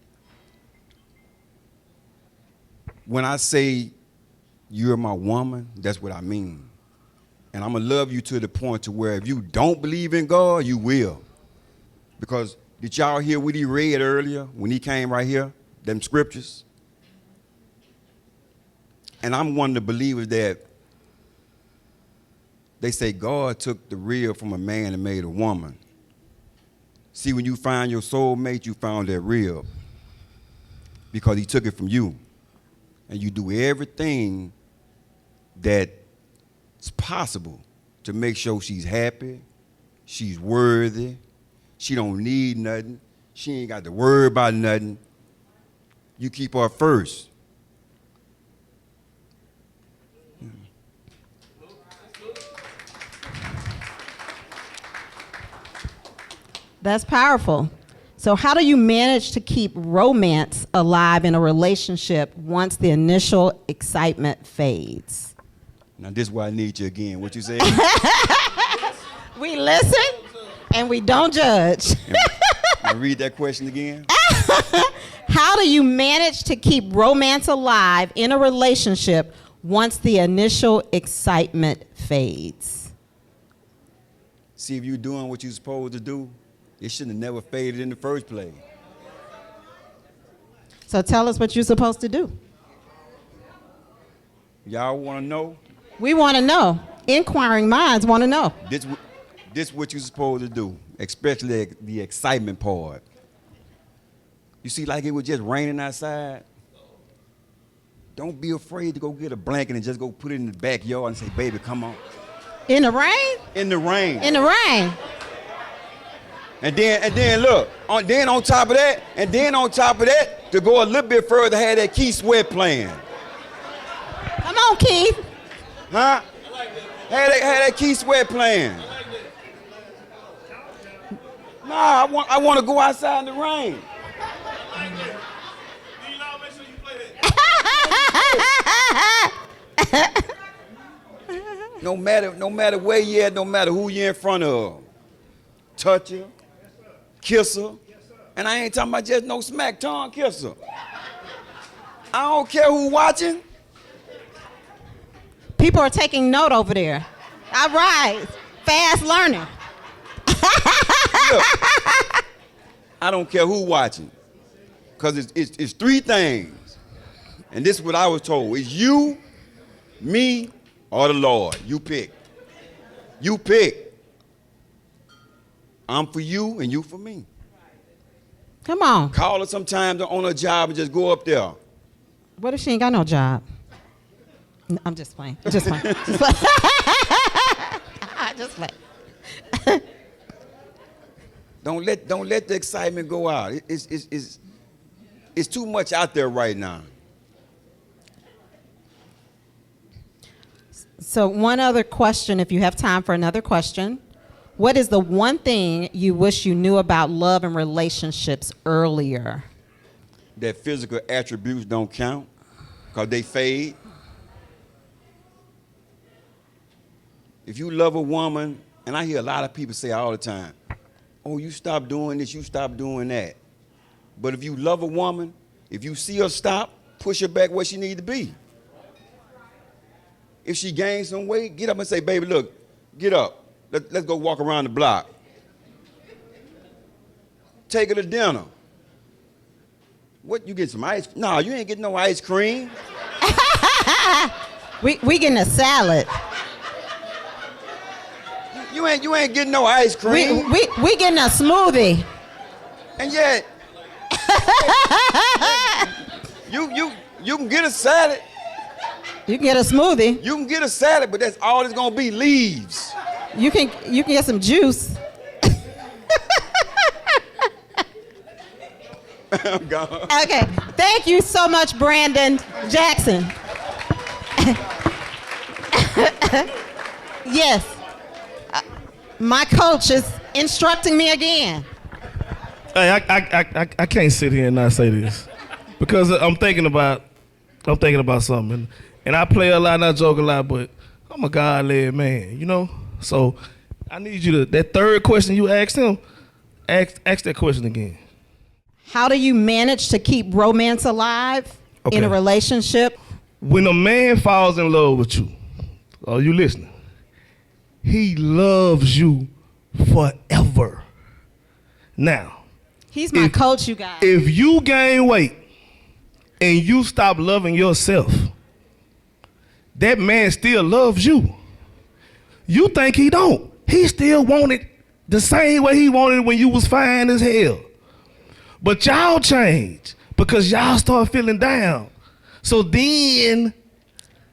when I say you're my woman, that's what I mean. And I'm going to love you to the point to where if you don't believe in God, you will. Because did y'all hear what he read earlier when he came right here, them scriptures? And I'm one of the believers that they say God took the rib from a man and made a woman. See, when you find your soulmate, you found that rib because he took it from you. And you do everything that it's possible to make sure she's happy, she's worthy, she don't need nothing, she ain't got to worry about nothing. You keep her first. That's powerful. So how do you manage to keep romance alive in a relationship once the initial excitement fades? Now this is why I need you again. What you say? We listen and we don't judge. Now read that question again. How do you manage to keep romance alive in a relationship once the initial excitement fades? See, if you're doing what you're supposed to do, it shouldn't have never faded in the first place. So tell us what you're supposed to do. Y'all want to know? We want to know. Inquiring minds want to know. This what you're supposed to do, especially the excitement part. You see, like it was just raining outside. Don't be afraid to go get a blanket and just go put it in the backyard and say, baby, come on. In the rain? In the rain. In the rain. And then look, on top of that, to go a little bit further, had that Key Sweat playing. Come on, Keith. Huh? Had that Key Sweat playing. Nah, I want to go outside in the rain. No matter where you at, no matter who you're in front of, touch her, kiss her, and I ain't talking about just no smack tongue kiss her. I don't care who watching. People are taking note over there. All right, fast learning. Look, I don't care who watching, because it's three things, and this is what I was told. It's you, me, or the Lord. You pick. You pick. I'm for you and you for me. Come on. Call her sometimes on her job and just go up there. What if she ain't got no job? No, I'm just playing. Just playing. Just playing. Don't let the excitement go out. It's too much out there right now. So one other question, if you have time for another question. What is the one thing you wish you knew about love and relationships earlier? That physical attributes don't count because they fade. If you love a woman, and I hear a lot of people say all the time, oh, you stop doing this, you stop doing that. But if you love a woman, if you see her stop, push her back where she need to be. If she gains some weight, get up and say, baby, look, get up. Let's go walk around the block. Take her to dinner. What, you get some ice? No, you ain't getting no ice cream. we getting a salad. You ain't getting no ice cream. We getting a smoothie. And yet, you can get a salad. You can get a smoothie. You can get a salad, but that's all it's gonna be, leaves. You can get some juice. I'm gone. Okay, thank you so much, Brandon Jackson. Yes, my coach is instructing me again. Hey, I can't sit here and not say this because I'm thinking about something, and I play a lot and I joke a lot, but I'm a God-led man, you know. So I need you to, that third question you asked him, ask that question again. How do you manage to keep romance alive in a relationship? When a man falls in love with you, are you listening? He loves you forever. Now, He's my coach, you guys. if you gain weight and you stop loving yourself, that man still loves you. You think he don't. He still want it the same way he wanted it when you was fine as hell. But y'all change because y'all start feeling down. So then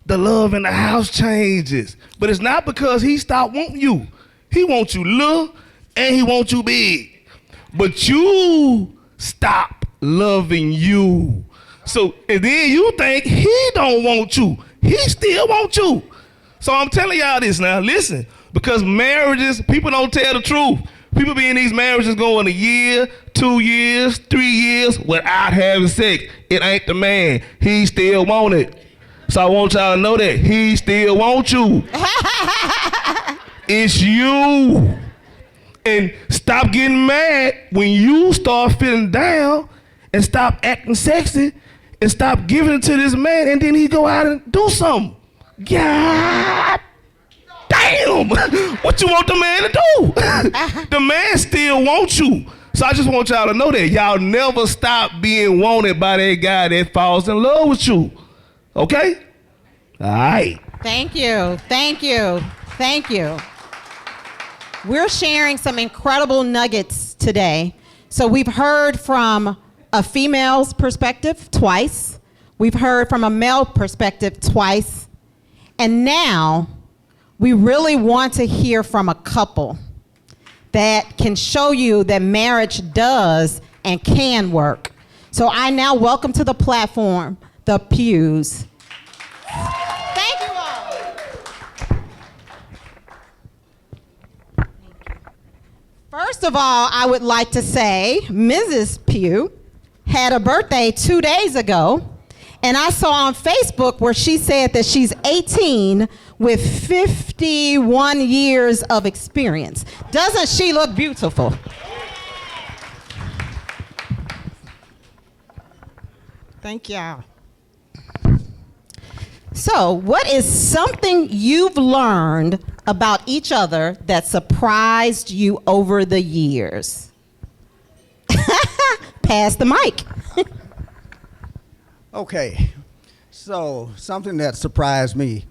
the love in the house changes. But it's not because he stopped wanting you. He wants you little and he wants you big. But you stop loving you. So, and then you think he don't want you. He still wants you. So I'm telling y'all this now, listen, because marriages, people don't tell the truth. People be in these marriages going a year, 2 years, 3 years without having sex. It ain't the man. He still want it. So I want y'all to know that he still wants you. It's you. And stop getting mad when you start feeling down and stop acting sexy and stop giving it to this man and then he go out and do something. God damn! What you want the man to do? The man still wants you. So I just want y'all to know that. Y'all never stop being wanted by that guy that falls in love with you. Okay? All right. Thank you. Thank you. Thank you. We're sharing some incredible nuggets today. So we've heard from a female's perspective twice. We've heard from a male perspective twice. And now we really want to hear from a couple that can show you that marriage does and can work. So I now welcome to the platform the Pughs. Thank you all. First of all, I would like to say Mrs. Pugh had a birthday 2 days ago, and I saw on Facebook where she said that she's 18 with 51 years of experience. Doesn't she look beautiful? Thank y'all. So, what is something you've learned about each other that surprised you over the years? Pass the mic. Okay, so something that surprised me.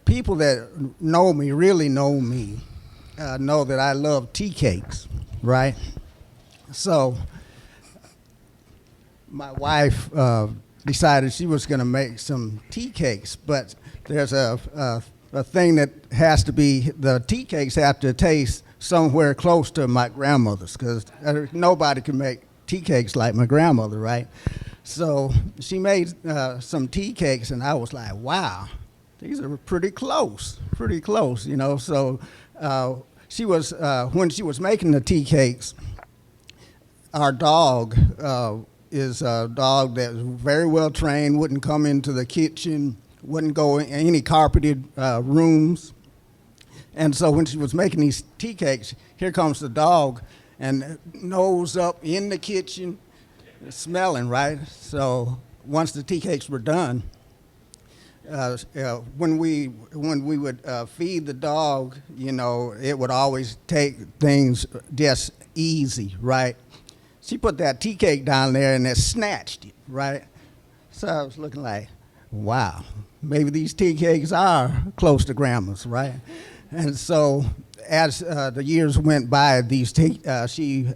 People that know me, really know me, know that I love tea cakes, right? So my wife decided she was going to make some tea cakes, but there's a thing that has to be, the tea cakes have to taste somewhere close to my grandmother's, because nobody can make tea cakes like my grandmother, right? So she made some tea cakes, and I was like, wow, these are pretty close, you know. So she was, when she was making the tea cakes, our dog is a dog that's very well trained, wouldn't come into the kitchen, wouldn't go in any carpeted rooms. And so when she was making these tea cakes, here comes the dog and nose up in the kitchen, smelling, right? So once the tea cakes were done, when we would feed the dog, you know, it would always take things just easy, right? She put that tea cake down there and it snatched it, right? So I was looking like, wow, maybe these tea cakes are close to grandma's, right? And so as the years went by, she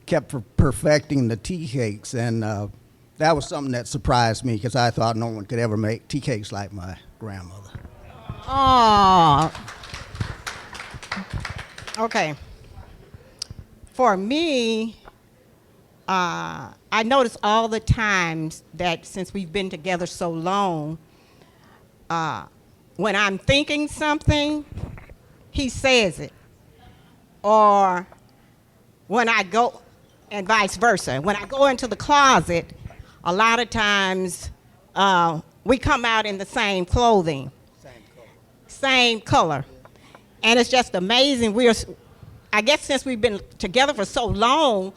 kept perfecting the tea cakes, and that was something that surprised me because I thought no one could ever make tea cakes like my grandmother. Oh. Okay. For me, I notice all the times that since we've been together so long, when I'm thinking something, he says it. Or when I go, and vice versa. When I go into the closet, a lot of times we come out in the same clothing. Same color. And it's just amazing. I guess since we've been together for so long,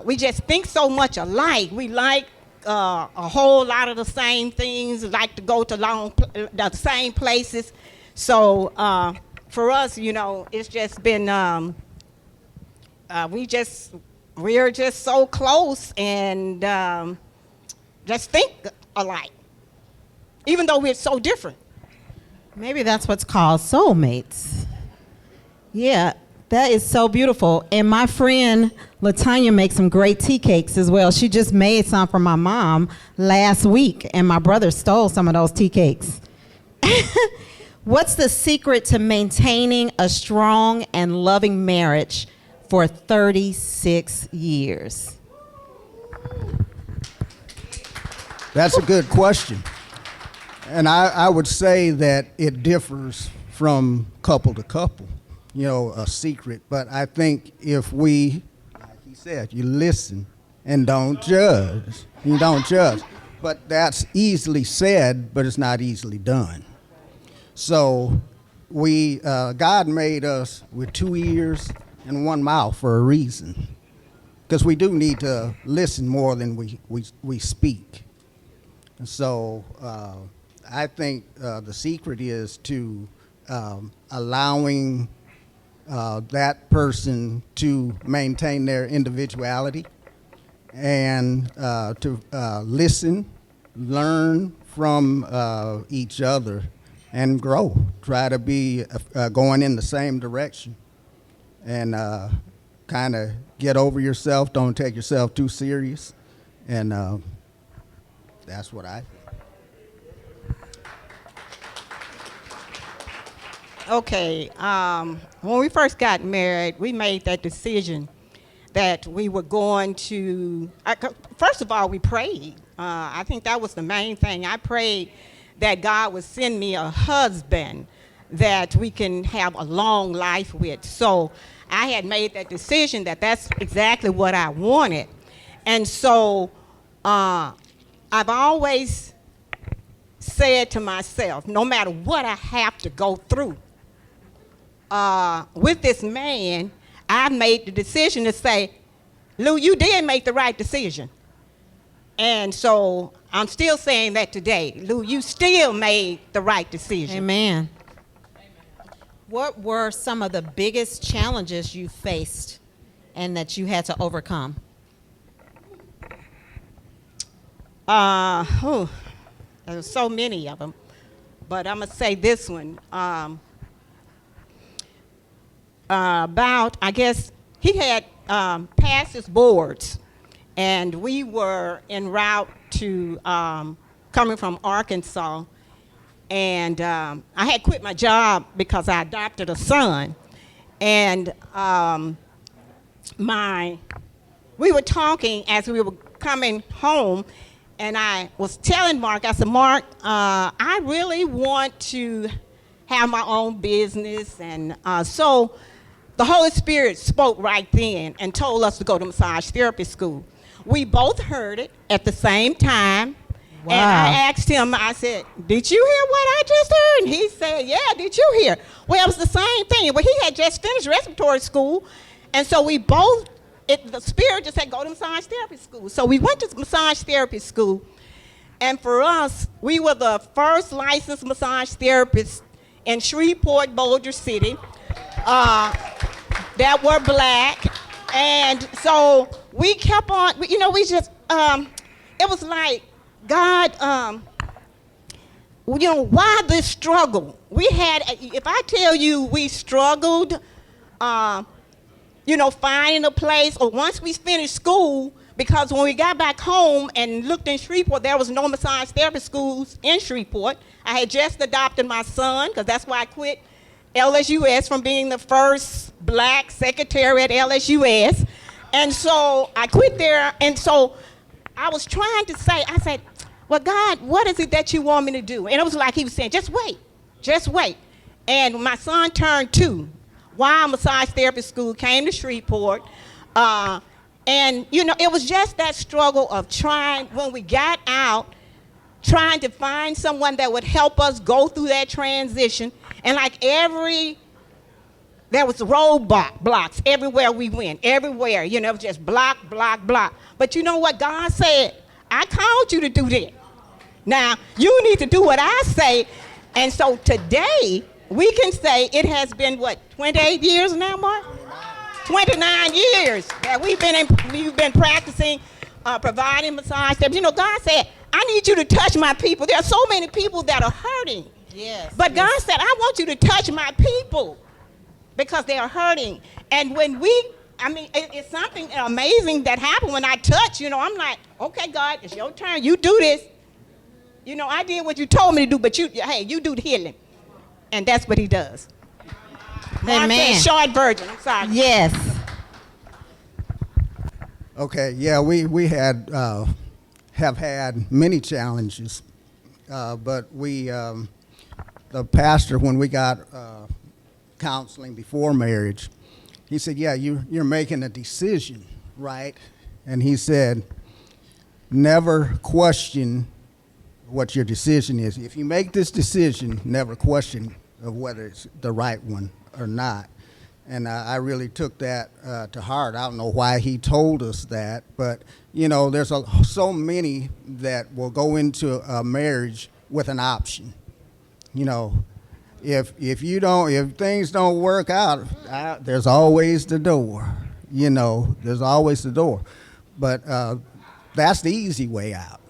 we just think so much alike. We like a whole lot of the same things, like to go to the same places. So for us, you know, it's just been, we're just so close and just think alike, even though we're so different. Maybe that's what's called soulmates. Yeah, That is so beautiful. And my friend Latanya makes some great tea cakes as well. She just made some for my mom last week, and my brother stole some of those tea cakes. What's the secret to maintaining a strong and loving marriage for 36 years? That's a good question. And I would say that it differs from couple to couple, you know, a secret. But I think if we, like he said, you listen and don't judge. You don't judge. But that's easily said, but it's not easily done. So God made us with 2 ears and 1 mouth for a reason. Because we do need to listen more than we speak. And so I think the secret is to allowing that person to maintain their individuality and to listen, learn from each other, and grow. Try to be going in the same direction, and kind of get over yourself. Don't take yourself too serious, and that's what I think. Okay, when we first got married, we made that decision that we were going to, first of all, we prayed. I think that was the main thing. I prayed that God would send me a husband that we can have a long life with. So I had made that decision that that's exactly what I wanted. And so I've always said to myself, no matter what I have to go through, with this man, I made the decision to say, Lou, you did make the right decision. And so I'm still saying that today. Lou, you still made the right decision. Amen. What were some of the biggest challenges you faced and that you had to overcome? There were so many of them, but I'm going to say this one. I guess he had passed his boards, and we were en route to coming from Arkansas, and I had quit my job because I adopted a son, and we were talking as we were coming home, and I was telling Mark, I said, Mark, I really want to have my own business, and so the Holy Spirit spoke right then and told us to go to massage therapy school. We both heard it at the same time. Wow. And I asked him, I said, did you hear what I just heard? And he said, yeah, did you hear? Well, it was the same thing. Well, he had just finished respiratory school. And so we both, the Spirit just said, go to massage therapy school. So we went to massage therapy school. And for us, we were the first licensed massage therapists in Shreveport, Boulder City. That were black, and so we kept on, we just, it was like, God, why this struggle? We had, if I tell you we struggled, finding a place, or once we finished school, because when we got back home and looked in Shreveport, there was no massage therapy schools in Shreveport. I had just adopted my son, because that's why I quit LSUS from being the first black secretary at LSUS. And so I quit there. And so I was trying to say, I said, well, God, what is it that you want me to do? And it was like he was saying, just wait, just wait. And my son turned 2 while massage therapy school came to Shreveport. And, it was just that struggle of trying, when we got out, trying to find someone that would help us go through that transition. And like there was roadblocks everywhere we went, everywhere, it was just block. But you know what God said? I called you to do that. Now, you need to do what I say. And so today, we can say it has been, 28 years now, Mark? 29 years that we've been practicing, providing massage therapy. God said, I need you to touch my people. There are so many people that are hurting. Yes. But God said, I want you to touch my people. because they are hurting. And when it's something amazing that happened when I touch, I'm like, okay, God, it's your turn. You do this. I did what you told me to do, but you do the healing. And that's what he does. Amen. Short version, I'm sorry. Yes. Okay, yeah, we have had many challenges, but the pastor, when we got counseling before marriage, he said, yeah, you're making a decision, right? And he said, never question what your decision is. If you make this decision, never question of whether it's the right one or not. And I really took that to heart. I don't know why he told us that, but there's so many that will go into a marriage with an option. If things don't work out, there's always the door. There's always the door. But that's the easy way out.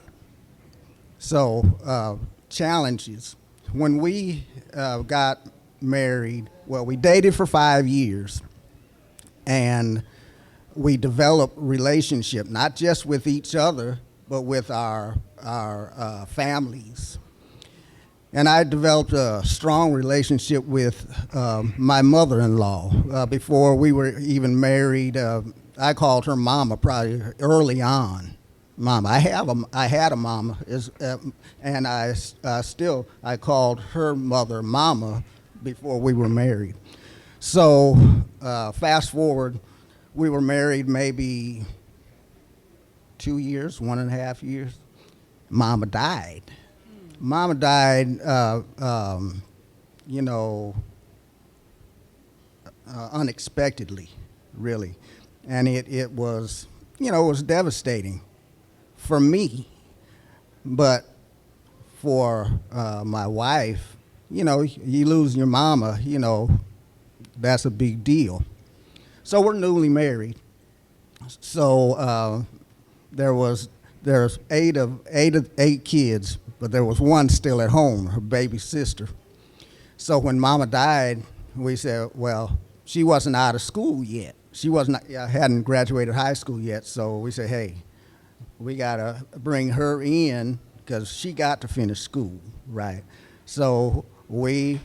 So challenges. When we got married, well, we dated for 5 years, and we developed relationship, not just with each other, but with our families. And I developed a strong relationship with my mother-in-law. Before we were even married, I called her mama probably early on. Mama, I had a mama, and I called her mother mama before we were married. So fast forward, we were married maybe 2 years, 1.5 years. Mama died. Mama died, unexpectedly, really. And it was, it was devastating for me. But for my wife, you lose your mama, that's a big deal. So we're newly married. So there's 8 kids, but there was one still at home, her baby sister. So when Mama died, we said, well, she wasn't out of school yet. She hadn't graduated high school yet. So we said, hey, we gotta bring her in because she got to finish school, right? So we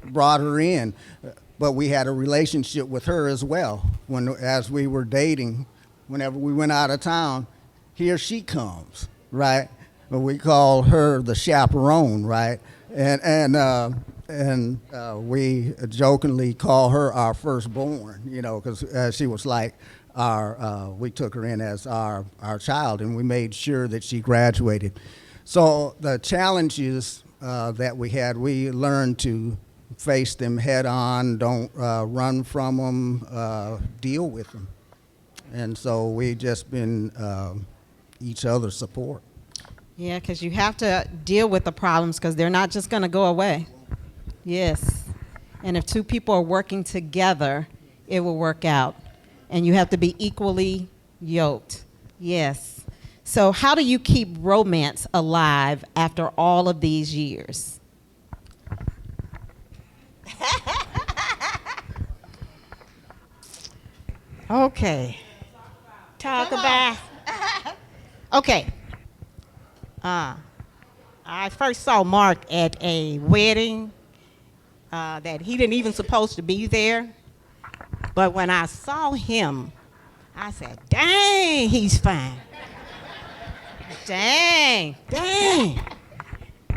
brought her in, but we had a relationship with her as well. As we were dating, whenever we went out of town, here she comes, right? We call her the chaperone, right? And we jokingly call her our firstborn, because she was like we took her in as our child, and we made sure that she graduated. So the challenges that we had, we learned to face them head on, don't run from them, deal with them. And so we just been each other's support. Yeah, because you have to deal with the problems because they're not just going to go away. Yes. And if 2 people are working together, it will work out. And you have to be equally yoked. Yes. So how do you keep romance alive after all of these years? Okay. Talk about. Okay. I first saw Mark at a wedding that he didn't even supposed to be there. But when I saw him, I said, dang, he's fine. Dang.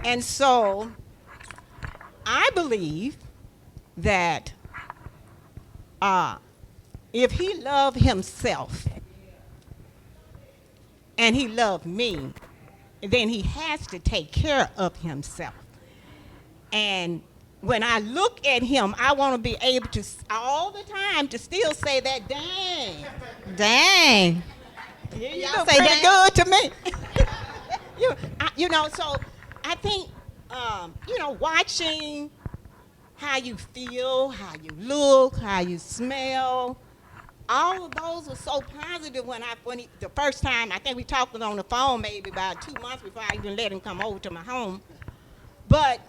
And so I believe that if he loved himself and he loved me, then he has to take care of himself. And when I look at him, I want to be able to, all the time, to still say that, dang. Dang. You look pretty good to me. So I think, watching how you feel, how you look, how you smell, all of those were so positive the first time, I think we talked on the phone maybe about 2 months before I even let him come over to my home. But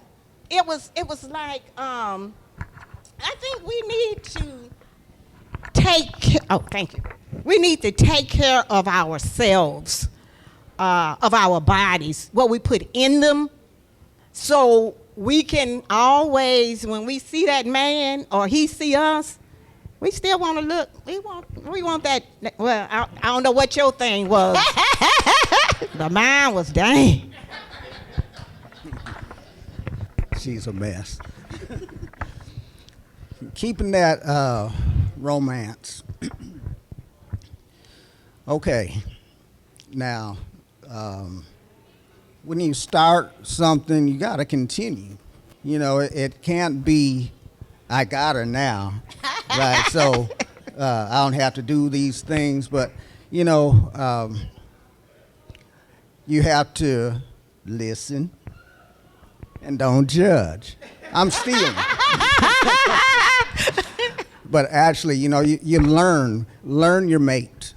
it was like, I I think we need to thank you. We need to take care of ourselves, of our bodies, what we put in them, so we can always, when we see that man or he see us, we still want to look. We want that. Well, I don't know what your thing was, but mine was dang. She's a mess. Keeping that romance. Okay. Now, when you start something, you got to continue. You know, it can't be, I got her now, right? So I don't have to do these things, but, you know, you have to listen and don't judge. I'm stealing. But actually, you know, you learn your mate.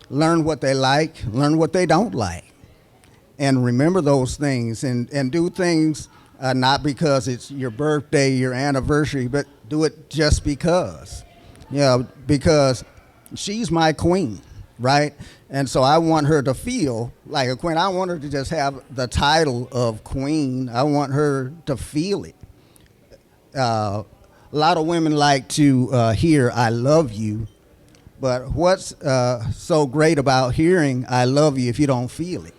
Learn what they like, learn what they don't like. And remember those things and do things not because it's your birthday, your anniversary, but do it just because. You know, because she's my queen, right? And so I want her to feel like a queen. I don't want her to just have the title of queen. I want her to feel it. A lot of women like to hear, I love you. But what's so great about hearing I love you if you don't feel it,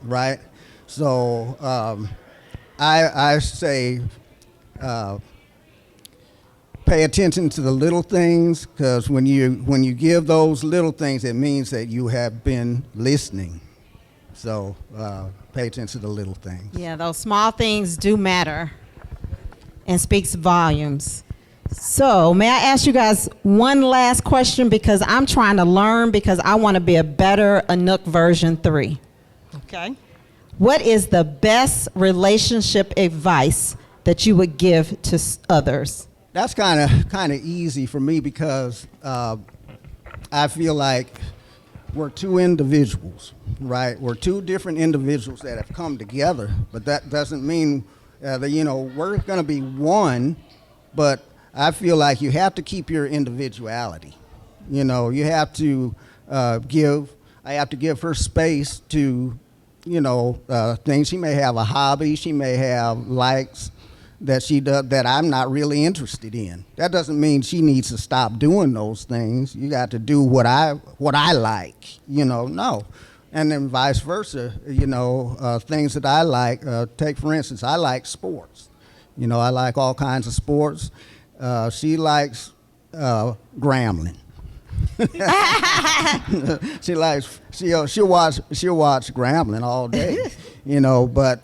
right? So I say pay attention to the little things, because when you give those little things, it means that you have been listening. So pay attention to the little things. Yeah, those small things do matter and speaks volumes. So may I ask you guys one last question, because I'm trying to learn, because I want to be a better Anouk version 3. Okay. What is the best relationship advice that you would give to others? That's kind of easy for me, because I feel like we're two individuals, right? We're two different individuals that have come together, but that doesn't mean that, you know, we're going to be one, but I feel like you have to keep your individuality. You know, you have to I have to give her space to, you know, things. She may have a hobby, she may have likes that she does that I'm not really interested in. That doesn't mean she needs to stop doing those things. You got to do what I like, you know, no. And then vice versa, you know, things that I like, take for instance, I like sports. You know, I like all kinds of sports. She likes Grambling. she'll watch Grambling all day, you know. But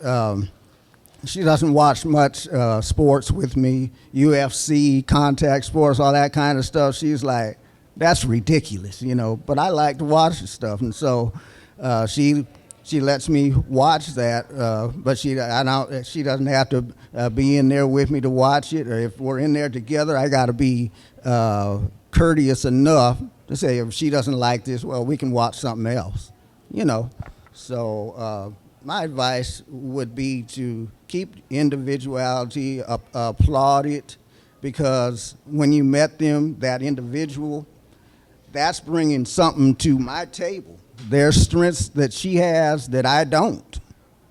she doesn't watch much sports with me. UFC, contact sports, all that kind of stuff. She's like, that's ridiculous, you know. But I like to watch the stuff, and so she lets me watch that, but she doesn't have to be in there with me to watch it. Or if we're in there together, I got to be courteous enough to say, if she doesn't like this, well, we can watch something else, you know. So my advice would be to keep individuality, applaud it, because when you met them, that individual, that's bringing something to my table. There's strengths that she has that I don't,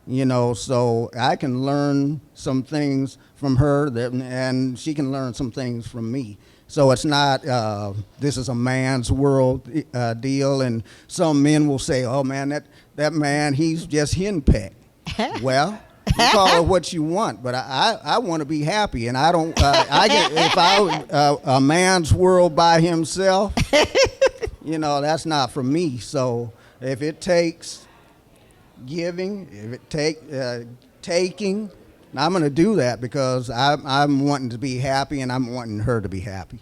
you know, so I can learn some things from her and she can learn some things from me. So it's not, this is a man's world deal, and some men will say, oh man, that man, he's just henpecked. Well, you call it what you want, but I want to be happy, and I don't, if I a man's world by himself, you know, that's not for me. So if it takes giving, if it takes taking, I'm going to do that, because I'm wanting to be happy, and I'm wanting her to be happy.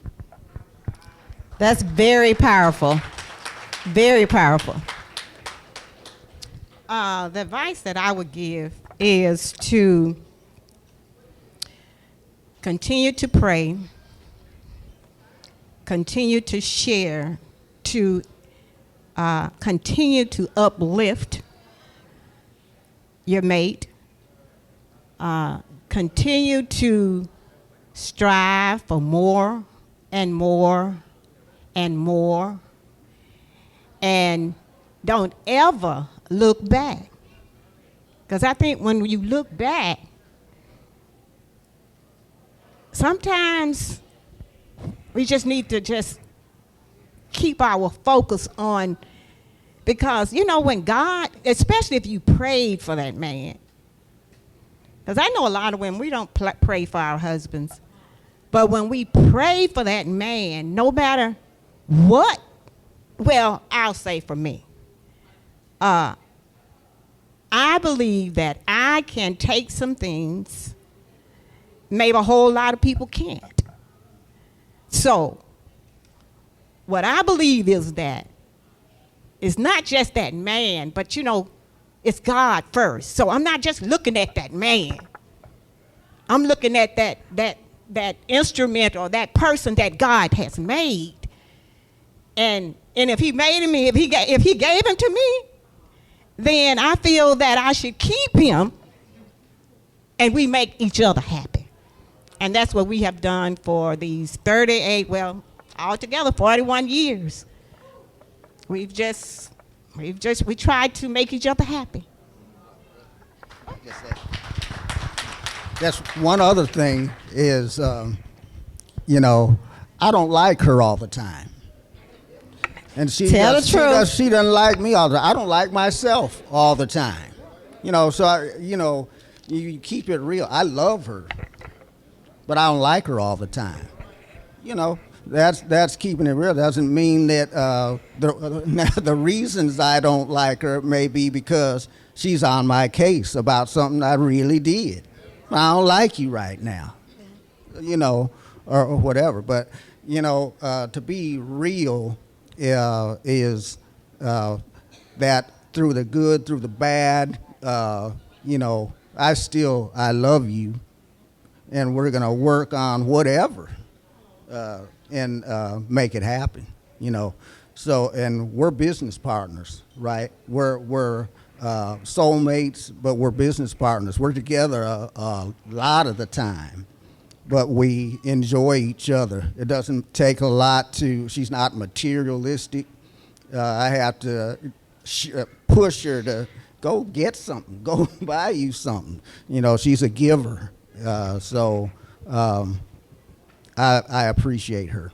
That's very powerful. Very powerful. The advice that I would give is to continue to pray, continue to share, to continue to uplift your mate, continue to strive for more and more and more, and don't ever look back. Because I think when you look back, sometimes we just need to just keep our focus on, because, you know, when God, especially if you prayed for that man, because I know a lot of women, we don't pray for our husbands, but when we pray for that man, no matter what, well, I'll say for me, I believe that I can take some things maybe a whole lot of people can't. So, what I believe is that it's not just that man, but you know, it's God first. So I'm not just looking at that man. I'm looking at that instrument or that person that God has made. And if he made me, if he gave him to me, then I feel that I should keep him and we make each other happy. And that's what we have done for these 38, well, altogether 41 years. We tried to make each other happy. That's one other thing is, you know, I don't like her all the time. And she doesn't like me all the time. I don't like myself all the time. You know, so, you keep it real. I love her, but I don't like her all the time. You know, that's keeping it real. Doesn't mean that the reasons I don't like her may be because she's on my case about something I really did. I don't like you right now, you know, or whatever. But, you know, to be real is that through the good, through the bad, you know, I love you, and we're going to work on whatever and make it happen, you know. So, and we're business partners, right? We're soulmates, but we're business partners. We're together a lot of the time, but we enjoy each other. It doesn't take a lot she's not materialistic. I have to push her to go get something, go buy you something. You know, she's a giver. So I appreciate her.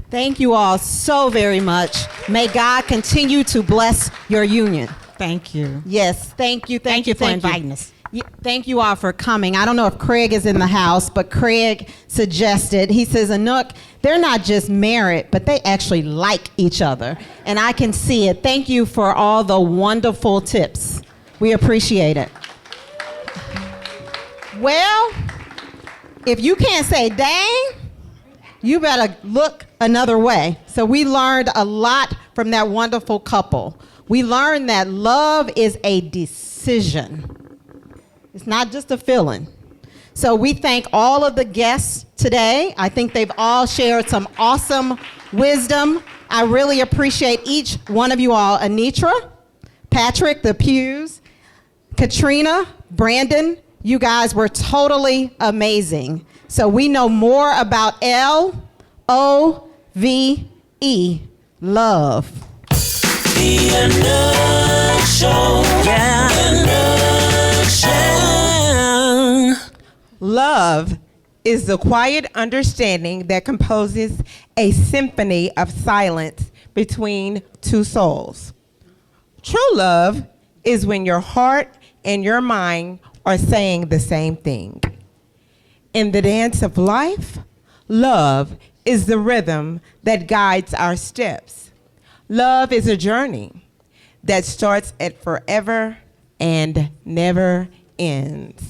Thank you all so very much. May God continue to bless your union. Thank you. Yes, thank you. Thank you for inviting us. Thank you all for coming. I don't know if Craig is in the house, but Craig suggested, he says, Anouk, they're not just married, but they actually like each other. And I can see it. Thank you for all the wonderful tips. We appreciate it. Well, if you can't say dang, you better look another way. So we learned a lot from that wonderful couple. We learned that love is a decision. It's not just a feeling. So we thank all of the guests today. I think they've all shared some awesome wisdom. I really appreciate each one of you all. Anitra, Patrick, the Pughs, Katrina, Brandon, you guys were totally amazing. So we know more about L-O-V-E, love. The Anouk Show. Yeah. Anouk Show. Love is the quiet understanding that composes a symphony of silence between two souls. True love is when your heart and your mind are saying the same thing. In the dance of life, love is the rhythm that guides our steps. Love is a journey that starts at forever and never ends.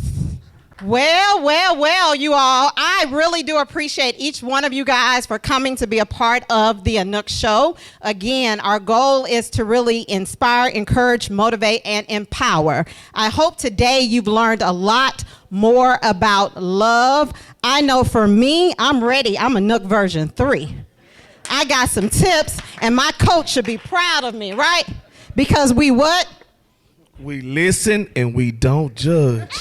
Well, you all. I really do appreciate each one of you guys for coming to be a part of the Anouk Show. Again, our goal is to really inspire, encourage, motivate, and empower. I hope today you've learned a lot more about love. I know for me, I'm ready. I'm Anouk version 3. I got some tips, and my coach should be proud of me, right? Because we what? We listen and we don't judge.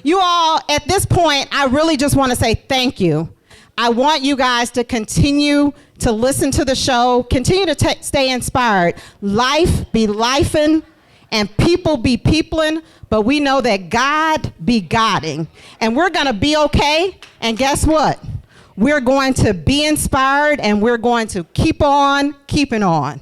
You all, at this point, I really just want to say thank you. I want you guys to continue to listen to the show, continue to stay inspired. Life be lifing and people be peopling, but we know that God be Godding. And we're going to be okay. And guess what? We're going to be inspired and we're going to keep on keeping on.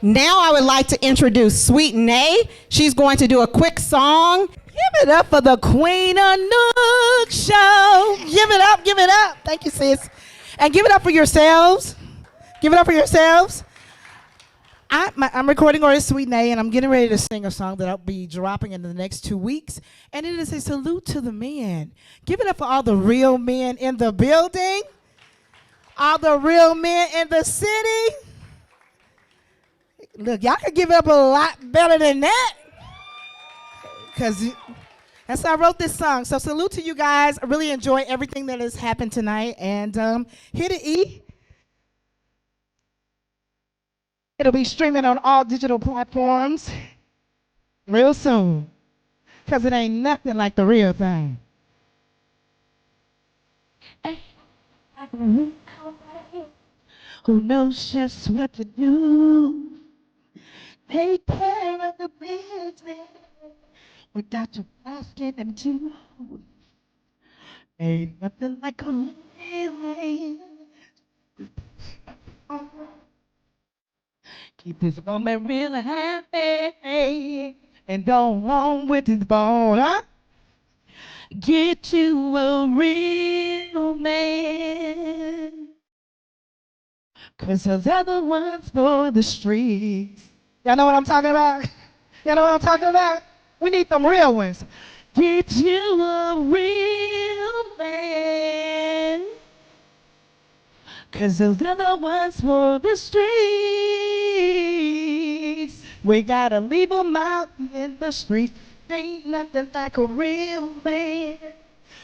Now I would like to introduce Sweet Nay. She's going to do a quick song. Give it up for the Queen Anouk Show. Give it up, give it up. Thank you, sis. And give it up for yourselves. Give it up for yourselves. I'm recording artist Sweet Nay, and I'm getting ready to sing a song that I'll be dropping in the next 2 weeks. And it is a salute to the men. Give it up for all the real men in the building. All the real men in the city. Look, y'all can give it up a lot better than that. Because that's how I wrote this song. So salute to you guys. I really enjoy everything that has happened tonight. And hit it, E. It'll be streaming on all digital platforms real soon. Because it ain't nothing like the real thing. Who knows just what to do? Take care of the business without you asking them to. Ain't nothing like a feeling. Keep this moment real happy and don't on with this ball, huh? Get you a real man. 'Cause those other ones for the streets. Y'all know what I'm talking about? Y'all know what I'm talking about? We need some real ones. Get you a real man. 'Cause those other ones for the streets. We gotta leave them out in the streets. Ain't nothing like a real man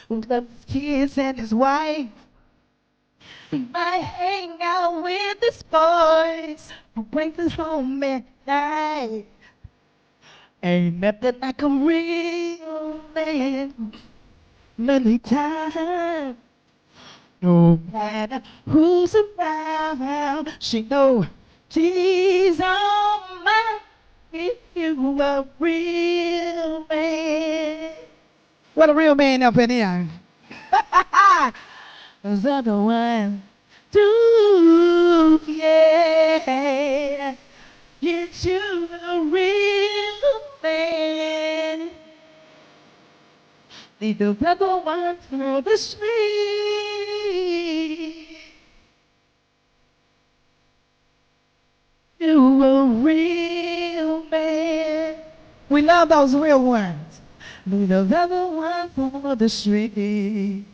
who loves his kids and his wife. He might hang out with his boys who brings us home at night. Ain't nothing like a real man. Many times, no matter who's around, she know she's on my. If you a real man. What a real man up in here. Those other ones do, yeah. Get you a real man. Leave those other ones for the street. You a real man. We love those real ones. Leave those other ones for the street.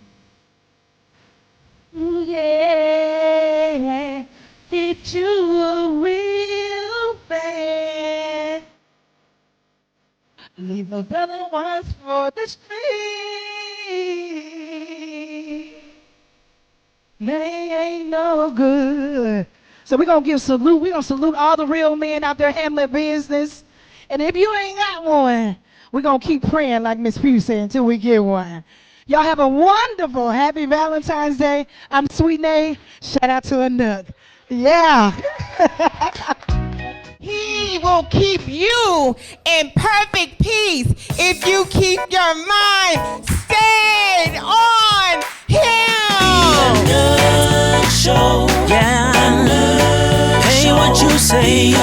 Yeah, get you a real man. Leave those other ones for the street. They ain't no good. So we're going to give salute. We're going to salute all the real men out there handling business. And if you ain't got one, we're going to keep praying like Miss Pugh said until we get one. Y'all have a wonderful, happy Valentine's Day. I'm Sweet Nay. Shout out to Anouk. Yeah. He will keep you in perfect peace if you keep your mind stayed on Him. Anouk Show. Yeah. Hey, what you say?